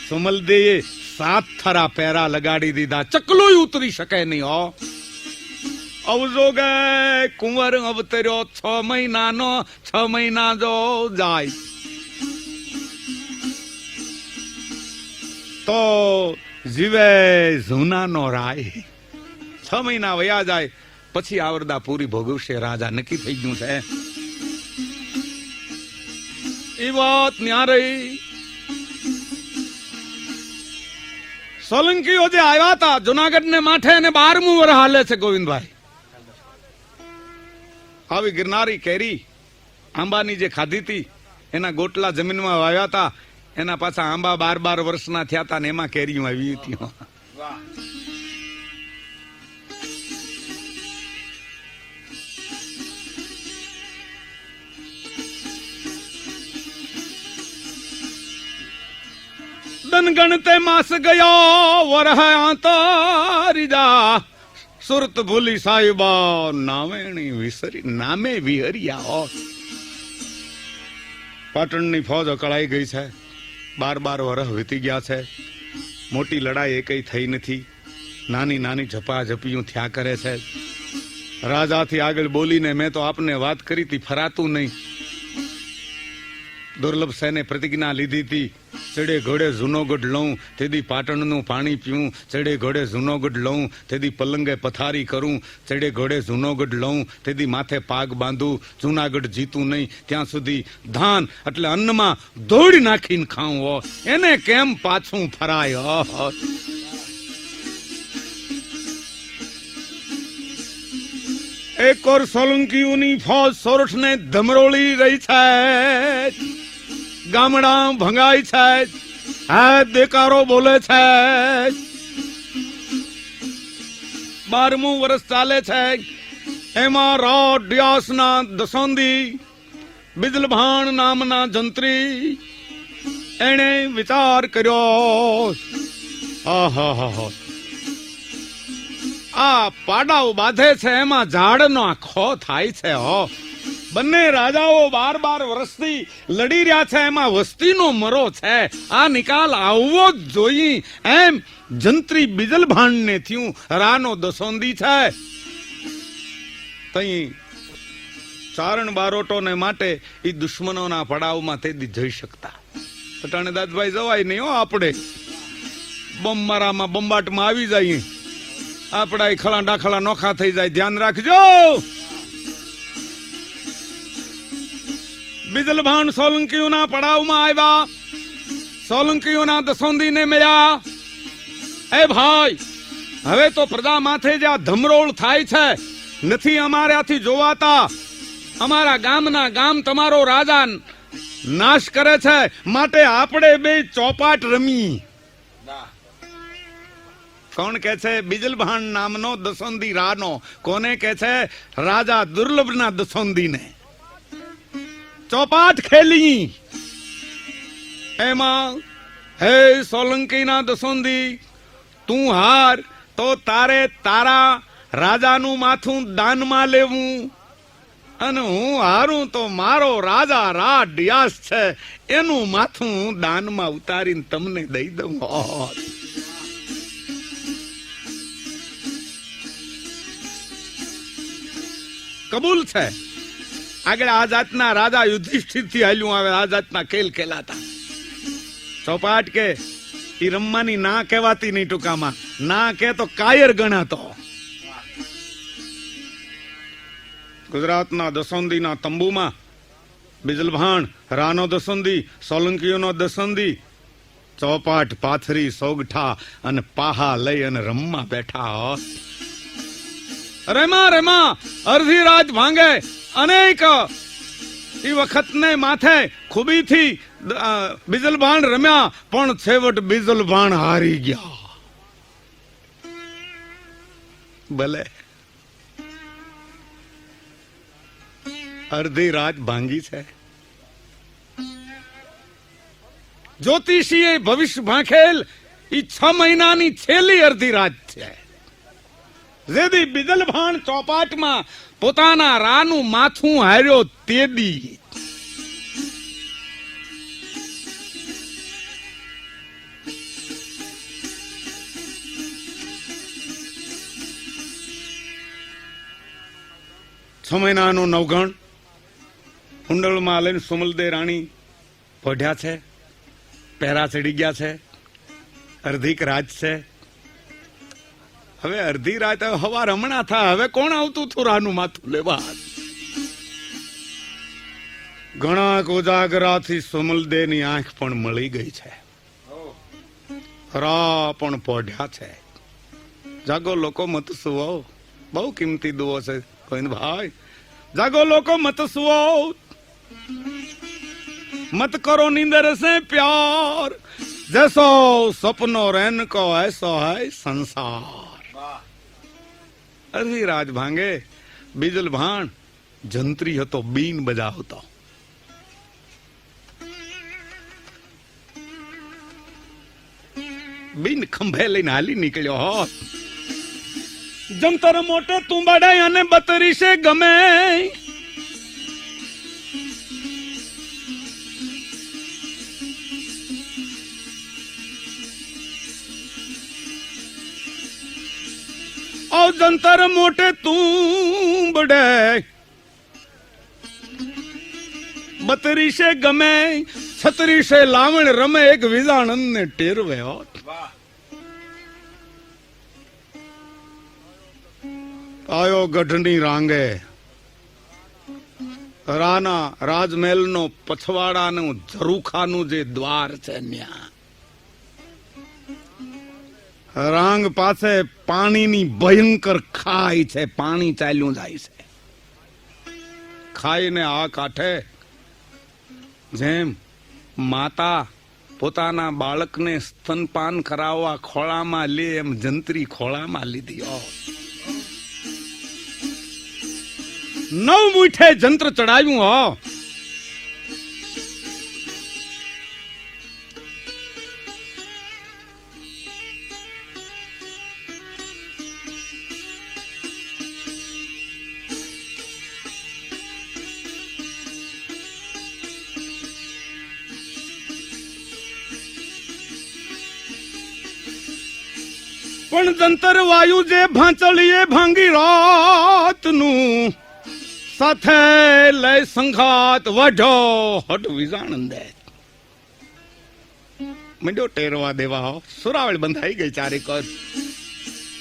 સુમલદેએ 7 થરા પહેરા લગાડી દીધા. ચકલું ઉતરી શકે નહીં. હો અવજોગે કુંવર અવતર્યો 6 મહિનાનો. 6 મહિના જો જાય તો જીવે જૂનાનો રાય. 6 મહિના વયા જાય પછી આવરદા પૂરી ભોગવશે. રાજા નક્કી થઈ ગયું છે. એ વાત ન્યા રહી. સોલંકીઓ જે આવ્યા હતા જુનાગઢ ને માથે અને 12મું વર્ષ હાલે છે ગોવિંદભાઈ. આવી ગિરનારી કેરી આંબાની જે ખાધી હતી એના ગોટલા જમીનમાં વાવ્યા હતા, એના પાછા આંબા 12 વર્ષના થયા હતા ને એમાં કેરીઓ આવી હતી. દન ગણતે માસ ગયો વરહ આંતરીજા, સુરત ભૂલી સાહેબા નામેણી વિસરી નામે વિહરિયા. પાટણની ફોજ અકળાઈ ગઈ છે, 12 વર્ષ વીતી ગયા છે, મોટી લડાઈ એકઈ થઈ નથી, નાની નાની ઝપાઝપીઓ થયા કરે છે. રાજાથી આગળ બોલીને મેં તો આપને વાત કરી હતી, ફરાતું નહીં. દુર્લભ સેને પ્રતિજ્ઞા લીધી હતી, ચડે ઘોડે જૂનોગઢ લઉં તેથી પાટણનું પાણી પીવું, ચડે ઘોડે જૂનોગઢ લઉં તેથી પલંગે પથારી કરું, ચડે ઘોડે જૂનોગઢ લઉં તેથી માથે પાગ બાંધું, જૂનાગઢ જીતું નહીં ત્યાં સુધી ધાન એટલે અન્નમાં દોડી નાખીને ખાવું હો, એને કેમ પાછું ફરાય. એક ઓર સોલંકીઓની ફોજ સોરઠને ધમરોળી રહી છે, ગામડા ભંગાય છે, હા દેકારો બોલે છે. 12મું વર્ષ ચાલે છે, એમાં રાડ ડિયાસના દસોંદી બિજલભાણ નામના જંત્રી એણે વિચાર કર્યો, આ પાડાઓ બાંધે છે એમાં ઝાડનો ખો થાય છે. બંને રાજાઓ 12 વર્ષથી લડી રહ્યા છે, એમાં વસ્તીનો મરો છે, આ નિકાલ આવવો જ જોઈએ એમ જંત્રી બિજલભાણ ને થયું. રાનો દસોંદી છે, તઈ ચારણ બારોટોને માટે એ દુશ્મનોના પડાવમાં તેથી જઈ શકતા. પટાણે દાદભાઈ જવાય નહીં હો, આપણે બમમારામાં બંબાટમાં આવી જઈએ, આપડા ખળા ડાખલા નોખા થઈ જાય, ધ્યાન રાખજો. બિજલભાણ સોલંકીઓના પડાવમાં આવ્યા, સોલંકીઓના દસોંદીને મળ્યા. એ ભાઈ, હવે તો પ્રજા માથે જે આ ધમરોળ થાય છે નથી અમારાથી જોવાતા, અમારા ગામના ગામ તમારો રાજા નાશ કરે છે, માટે આપણે બે ચોપાટ રમી. કોણ કે છે? બિજલભાણ નામનો દસોંદી રાનો. કોને કે છે? રાજા દુર્લભના દસોંદીને. ચોપાટ ખેલી. એમાં હે સોલંકીના દસોંદી, તું હાર તો તારે તારા રાજાનું માથું દાનમાં લેવું, અને હું હારું તો મારો રાજા રા ડિયાસ છે એનું માથું દાનમાં ઉતારીને તમને દઈ દઉં. કબૂલ છે. આગળ આ જાતના રાજા યુધિષ્ઠિર થી હાલ્યું આવે, આ જાતના ખેલ ખેલાતા. ચોપાટ કે ઈ રમવાની ના કહેવાતી નહીં, ટૂંકામાં ના કે તો કાયર ગણાતો. ગુજરાતના દસોંદીના તંબુમાં બિજલભાણ રાનો દસોંદી, સોલંકીઓનો દસોંદી ચોપાટ પાથરી સોગઠા અને પાહા લઈ અને રમવા બેઠા. રેમા રેમા અડધી રાત ભાંગે અનેક એ વખત ને માથે ખૂબીથી બિજલભાણ રમ્યા, પણ છેવટ બિજલભાણ હારી ગયા. ભલે અડધી રાત ભાંગી છે. જ્યોતિષીએ ભવિષ્ય ભાંખેલ એ 6 મહિનાની છેલ્લી અડધી રાત છે. જેદી બિજલભાણ ચોપાટમાં પોતાના રાનું માથું હાર્યો તેદી છ મહિનાનું નવગણ કુંડળમાં લઈને સુમલદે રાણી પોઢ્યા છે, પહેરા ચડી ગયા છે, અર્ધિક રાજ છે. હવે અડધી રાત હવા રમણા થા, હવે કોણ આવતું હતું રાનું માથું લેવા? ઘણા ઉજાગરાથી સુમલદેવની આંખ પણ મળી ગઈ છે, રા પણ પોઢ્યા છે. જાગો લોકો મત સુવો, બહુ કિંમતી દુઓ છે ગોવિંદભાઈ. જાગો લોકો મત સુવો, मत करो नींदर से प्यार, जैसो सपनो रैन को ऐसो है संसार. अरे राज भांगे बीजल भाण जंत्री હતો બીન બજાવતો. બીન ખંભે લઈને હાલી નીકળ્યો હોત. જંતર મોટે તું બડાય અને બતરી છે ગમે, और जंतर मोटे तू बड़े बतरी से गमे, छतरी से लावण रमे एक विजानंद ने टेरवे. आयो गढ़नी रांगे, राना राजमहल नो पछवाड़ा नु झरूखा नु जे द्वार छे न्या रांग पासे पाणीनी भयंकर खाई छे. पाणी चाल्યું જાય છે. ખાઈને આ કાંઠે જેમ માતા પોતાના બાળકને સ્તનપાન કરાવવા ખોળામાં લે એમ જંત્રી ખોળામાં લીધી. નવ મૂઠે જંત્ર ચડાવ્યું. પણ જંતર વાયુ જે ભાંચળીએ ભાંગી રાતનું, સાથે લય સંઘાત વઢો હટ વિજાણંદે. મંડ્યો ટેરવા દેવા. સુરાવળ બંધાઈ ગઈ ચારે કોર.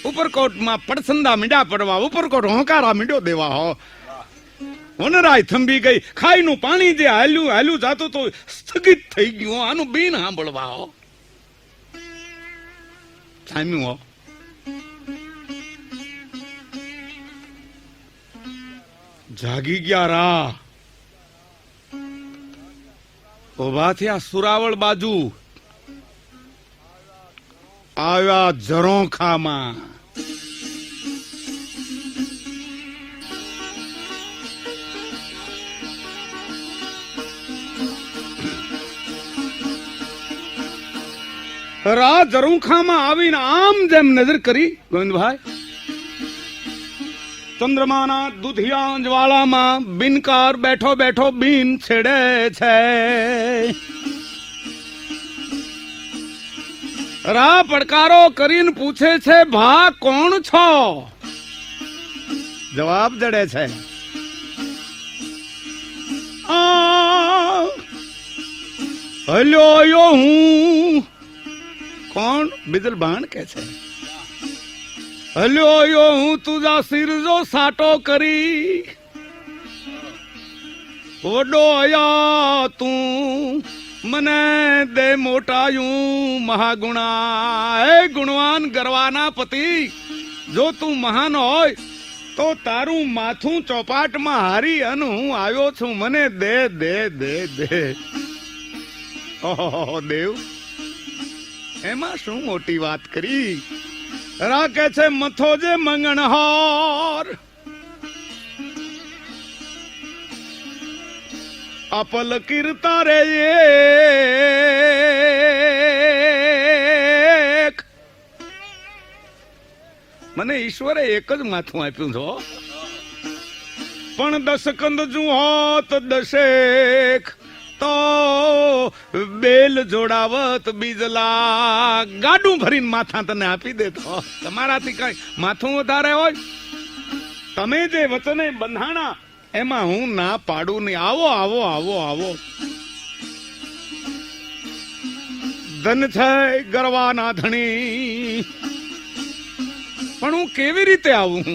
ઉપરકોટમાં પડસંદા મીંડા પડવા, ઉપરકોટ હોંકારા મીંડો દેવા. વનરાય થંભી ગઈ. ખાઈનું પાણી જે હાલ્યું હાલ્યું જાતું તો સ્થગિત થઈ ગયું. આનું બીન સાંભળવા. સામ્યું જાગી ગયા રા. ઉભા થયા સુરાવળ બાજુ. આવ્યા ઝરોખામાં. રા ઝરોખામાં આવીને આમ જેમ નજર કરી ગોવિંદભાઈ, ચંદ્રમાના દુધિયા જ્વાળામાં બિનકાર બેઠો બેઠો બીન છેડે છે. રા પડકારો કરીને પૂછે છે, ભા કોણ છો? જવાબ જડે છે, હલ્યો યો હું. કોણ? બીજલ ભાણ કે છે. હલ્યો યો હું તુજા સિરજો સાટો કરી, ઓડો આયા તું મને દે મોટાયું મહાગુણા. હે ગુણવાન ગરવાના પતિ, જો તું મહાન હોય તો તારું માથું ચોપાટમાં હારી અને હું આવ્યો છું. મને દે દે દે દે. ઓહો દેવ, એમાં શું મોટી વાત કરી. રાખે છે મથો જે મંગણહાર, અપલ કીર્તા રે એક. મને ઈશ્વરે એક જ માથું આપ્યું છો, પણ 10 કંદ જુ હોત દશેક તો બેલ જોડાવત બીજલા. ગાડું ભરીને માથા તને આપી દેતો. તમારાથી કઈ માથું વધારે હોય? તમે જે વચને બંધાણા એમાં હું ના પાડું નહીં. આવો આવો આવો આવો. ધન છે ગરવાના ધણી, પણ હું કેવી રીતે આવું?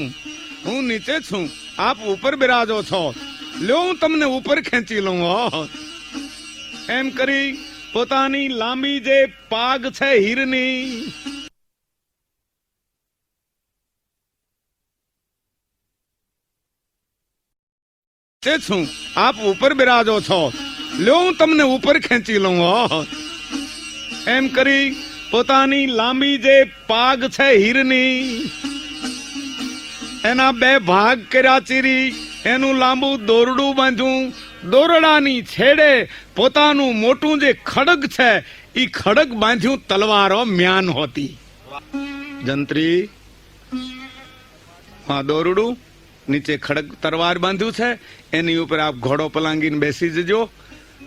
હું નીચે છું, આપ ઉપર બિરાજો છો. લ્યો હું તમને ઉપર ખેંચી લઉં એમ કરી પોતાની લાંબી જે પાગ છે હીરની તે છું આપ ઉપર બિરાજો છો, લ્યો હું તમને ઉપર ખેંચી લઉં એમ કરી પોતાની લાંબી જે પાગ છે હીરની એના બે ભાગ કર્યા ચીરી એનું લાંબુ દોરડું બાંધ્યું, દોરડાની છેડે પોતાનું મોટું જે ખડગ છે એ ખડગ બાંધ્યું, તલવારો મ્યાન હોતી. જંત્રી હા દોરડું નીચે ખડગ તરવાર બાંધ્યું છે, એની ઉપર આપ ઘોડો પલાંગીને બેસી જજો,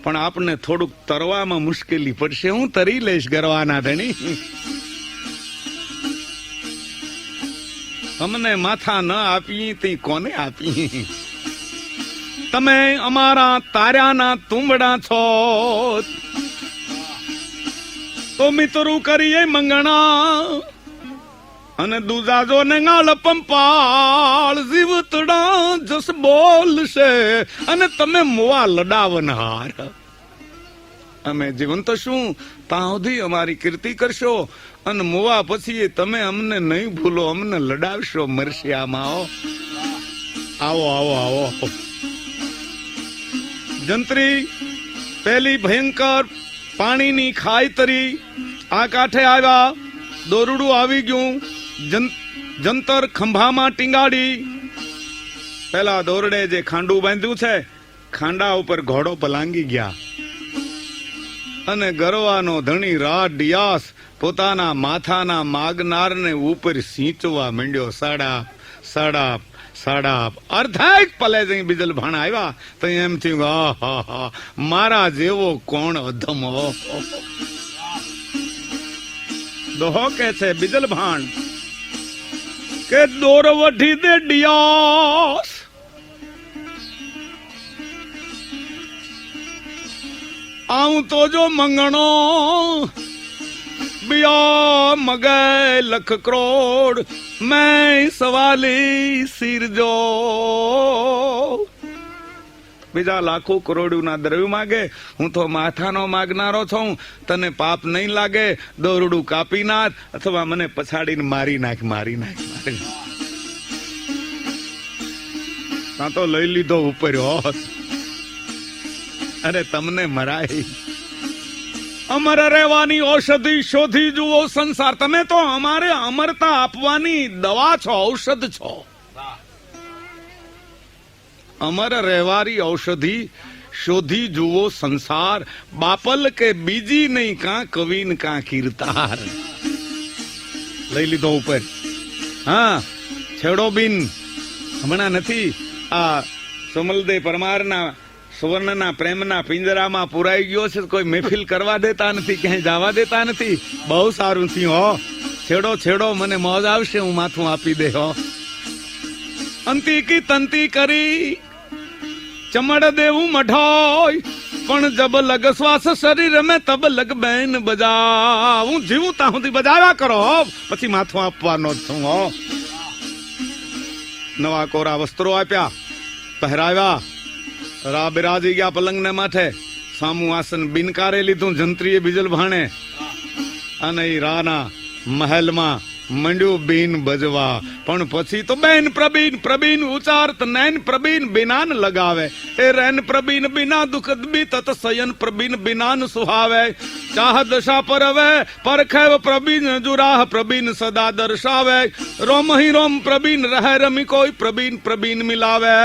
પણ આપને થોડુંક તરવામાં મુશ્કેલી પડશે, હું તરી લઈશ ગરવાના ધણી. અમને માથા ન આપી તે કોને આપી? તમે અમારા તાર્યાના તુંબડા છો તો મિતરું કરીએ મંગણા અને દુજાજો ને ગાળ પંપાળ જીવતડા જસ બોલશે અને તમે મોવા લડાવનહાર. અમે જીવંત શું ત્યાં સુધી અમારી કીર્તિ કરશો અને મોવા પછી તમે અમને નહીં ભૂલો, અમને લડાવશો મરશે આમાં. આવો આવો આવો. જંત્રી પેલી ભયંકર પાણીની ખાઈ તરી આ કાંઠે આવ્યા, દોરડું આવી ગયું, જંતર ખંભામાં ટીંગાડી, પેલા દોરડે જે ખાંડું બાંધ્યું છે ખાંડા ઉપર ઘોડો પલાંગી ગયા અને ગરવાનો ધણી રાત ડિયાસ પોતાના માથાના માગનારને ઉપર સિંચવા માંડ્યો. સાડા સાડા સાડા અર્ધેક પલે જઈ બીજલ ભાણ આવ્યા તો એમ થયું આહા મારા જેવો કોણ અધમ. દોહો કે છે બીજલ ભાણ કે દોર વઢી દે ડિયાસ આવું તો જો મંગણો बिया मगे लख करोड़ मैं सवाली सिर जो. બીજા લાખો કરોડું ના દ્રવ્ય માગે, હું તો માથાનો માગનારો છું, તને પાપ નહીં લાગે દોરડું કાપી નાખ અથવા મને પછાડીને મારી નાખ. ત્યાં તો લઈ લીધો ઉપર હોત. અરે તમને મરાય. અમર રહેવાની ઔષધિ શોધી જુઓ સંસાર. તમે તો અમારે અમરતા આપવાની દવા છો, ઔષધ છો. અમર રહેવાની ઔષધિ શોધી જુઓ સંસાર. બાપલ કે બીજી નહીં કાં કવિન કાં કીર્તાર. લઈ લીધો ઉપર. હા છેડો બિન હમણાં નથી આ સોમલદે પરમારના સુવર્ણના પ્રેમના પિંજરામાં પુરાઈ ગયો છે, કોઈ મહેફિલ કરવા દેતા નથી, ક્યાંય જવા દેતા નથી. બહુ સારું થયું હો. છેડો છેડો મને મોજ આવશે, હું માથું આપી દે હો. અંતી કી તંતી કરી ચમડ દેવું મઢોય પણ જબ લગ શ્વાસ શરીર મેં તબ લગ બેન બજાવું. જીવું ત્યાં સુધી બજાવ્યા કરો, પછી માથું આપવાનો જ છું હો. નવા કોરા વસ્ત્રો આપ્યા, પહેરાવ્યા, રા બિરાજી ગયા પલંગ ને માથે. સામું આસન બિનકારે લીધું જંત્રીએ બીજલ ભાણે અને એ રાના મહેલમાં મંડ્યું બીન બજવા. પણ પછી તો બેન પ્રબીન પ્રબીન ઉચારત નૈન પ્રબીન બિનાન લગાવે. એ રેન પ્રબીન બિના દુઃખ બી તત સયન પ્રબીન બિનાન સુહાવે. ચાહ દશા પર હવે પરખેવ પ્રબીન જુરાહ પ્રબીન સદા દર્શાવે. રોમ હી રોમ પ્રબીન રહે રમી કોઈ પ્રબીન પ્રબીન મિલાવે.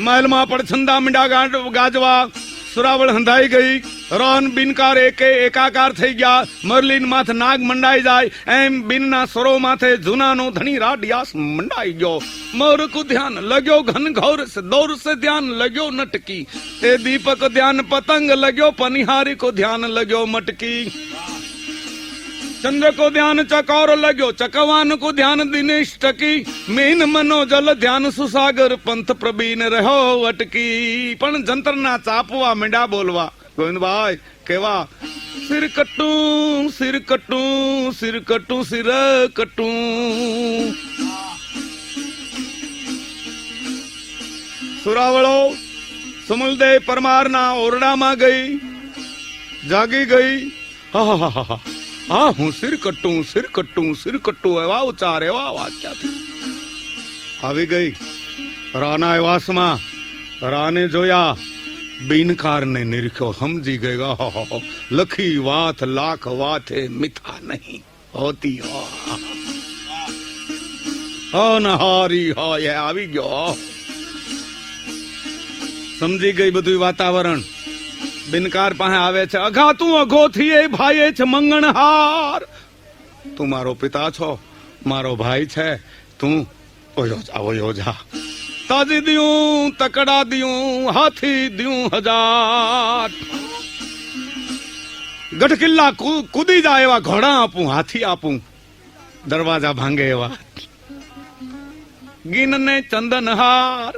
મહેલમાં પણ છંદા મીંડા ગાજવા. સુરાવળ હંધાઈ ગઈ. રોન બિનકાર એકે એકાકાર થઈ ગયા. મરલીન માથ નાગ મંડાઈ જાય એમ બિનના સ્વરો માથે જૂનાનો ધણી રાડિયાસ મંડાઈ ગયો. મોર કો ધ્યાન લગ્યો ઘન ઘોર સે દौर से ध्यान लग्यो नटकी. ते दीपक ध्यान पतंग लग्यो पनिहारी को ध्यान लग्यो मटकी. चंद्र को ध्यान चकोर लग्यो चकवान को ध्यान दिनेश टकी. मीन मनो जल ध्यान सुसागर पंथ प्रबीन रहो अटकी. પણ જંતરના ચાપવા મીંડા બોલવા. ગોવિંદભાઈ કેવા सिर कटू सिर कटू सिर कटू सिर कटू सुरावड़ो सुमलदेव परमार ना ओरडा में गई जागी गई हा हूँ सिर कट्टू एवा उच्चार एवा वाक्या थी આવી ગઈ રાના વાસમાં રાને જોયા બીનકાર ને નિરખ્યો સમજી ગયો લખી વાત લાખ વાતે મિથા નહીં હોતી હો નહારી હો એ આવી ગયો સમજી ગઈ બધું વાતાવરણ બિનકાર પાસે આવે છે અઘા તું અઘો થી એ ભાઈ છે મંગણહાર તું મારો પિતા છો મારો ભાઈ છે તું ઓયો જા તાજી દિયું તકડા દિયું હાથી દિયું 1000 ગઢ કિલ્લા કૂદી જાય એવા ઘોડા આપું હાથી આપું દરવાજા ભાંગે એવા ગીન ને ચંદનહાર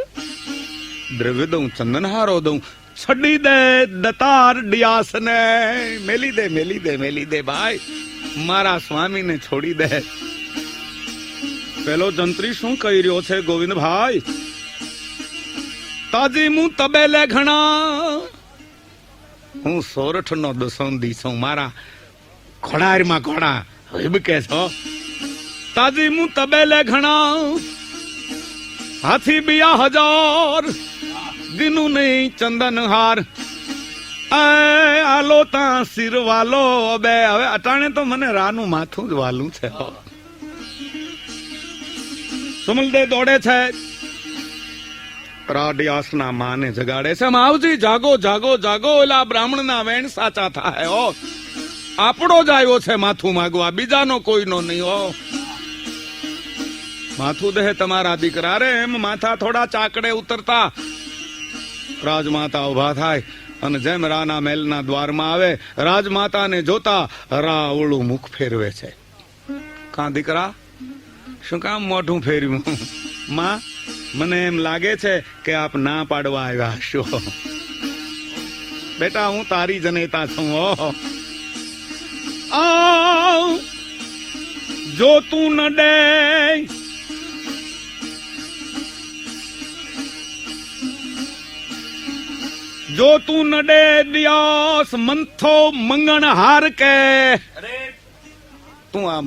દ્રવ્ય દઉં ચંદનહારો દઉં છડી દે દતાર ડિયાસ ને મેલી દે ભાઈ મારા સ્વામી ને છોડી દે પેલો જંત્રી શું કહી રહ્યો છે ગોવિંદભાઈ તાજી હું તબેલે ઘણા હું સોરઠ નો દસોંદી છું મારા ઘોડારમાં ઘોડા હિબકે છો તાજી હું તબેલે ઘણા હાથી બિયા 1000 ગીનું નહીં ચંદનહાર આલો તા સિર વાલો બે હવે અટાણે તો મને રાનું માથું જ વાલું છે સુમલદેવ દોડે છે રાડિયાસના માને જગાડે છે માવજી જાગો જાગો જાગો ઓલા બ્રાહ્મણના વેણ સાચા થાય હો આપણો જ આવ્યો છે માથું માગવા બીજાનો કોઈનો નહીં હો માથું દે તમારા દીકરા રે એમ માથા થોડા ચાકડે ઉતરતા રાજમાતા ઉભા થાય અને જેમ રાના મહેલના દ્વારમાં આવે રાજમાતાને જોતા રા ઓળું મુખ ફેરવે છે કા દીકરા શું કામ મોઢું ફેર્યું માં મને એમ લાગે છે કે આપ ના પાડવા આવ્યા છો બેટા હું તારી જનેતા છું જો તું ન ડે જો તું ન ડે દિયાસ મંથો મંગણ હાર કે તું આ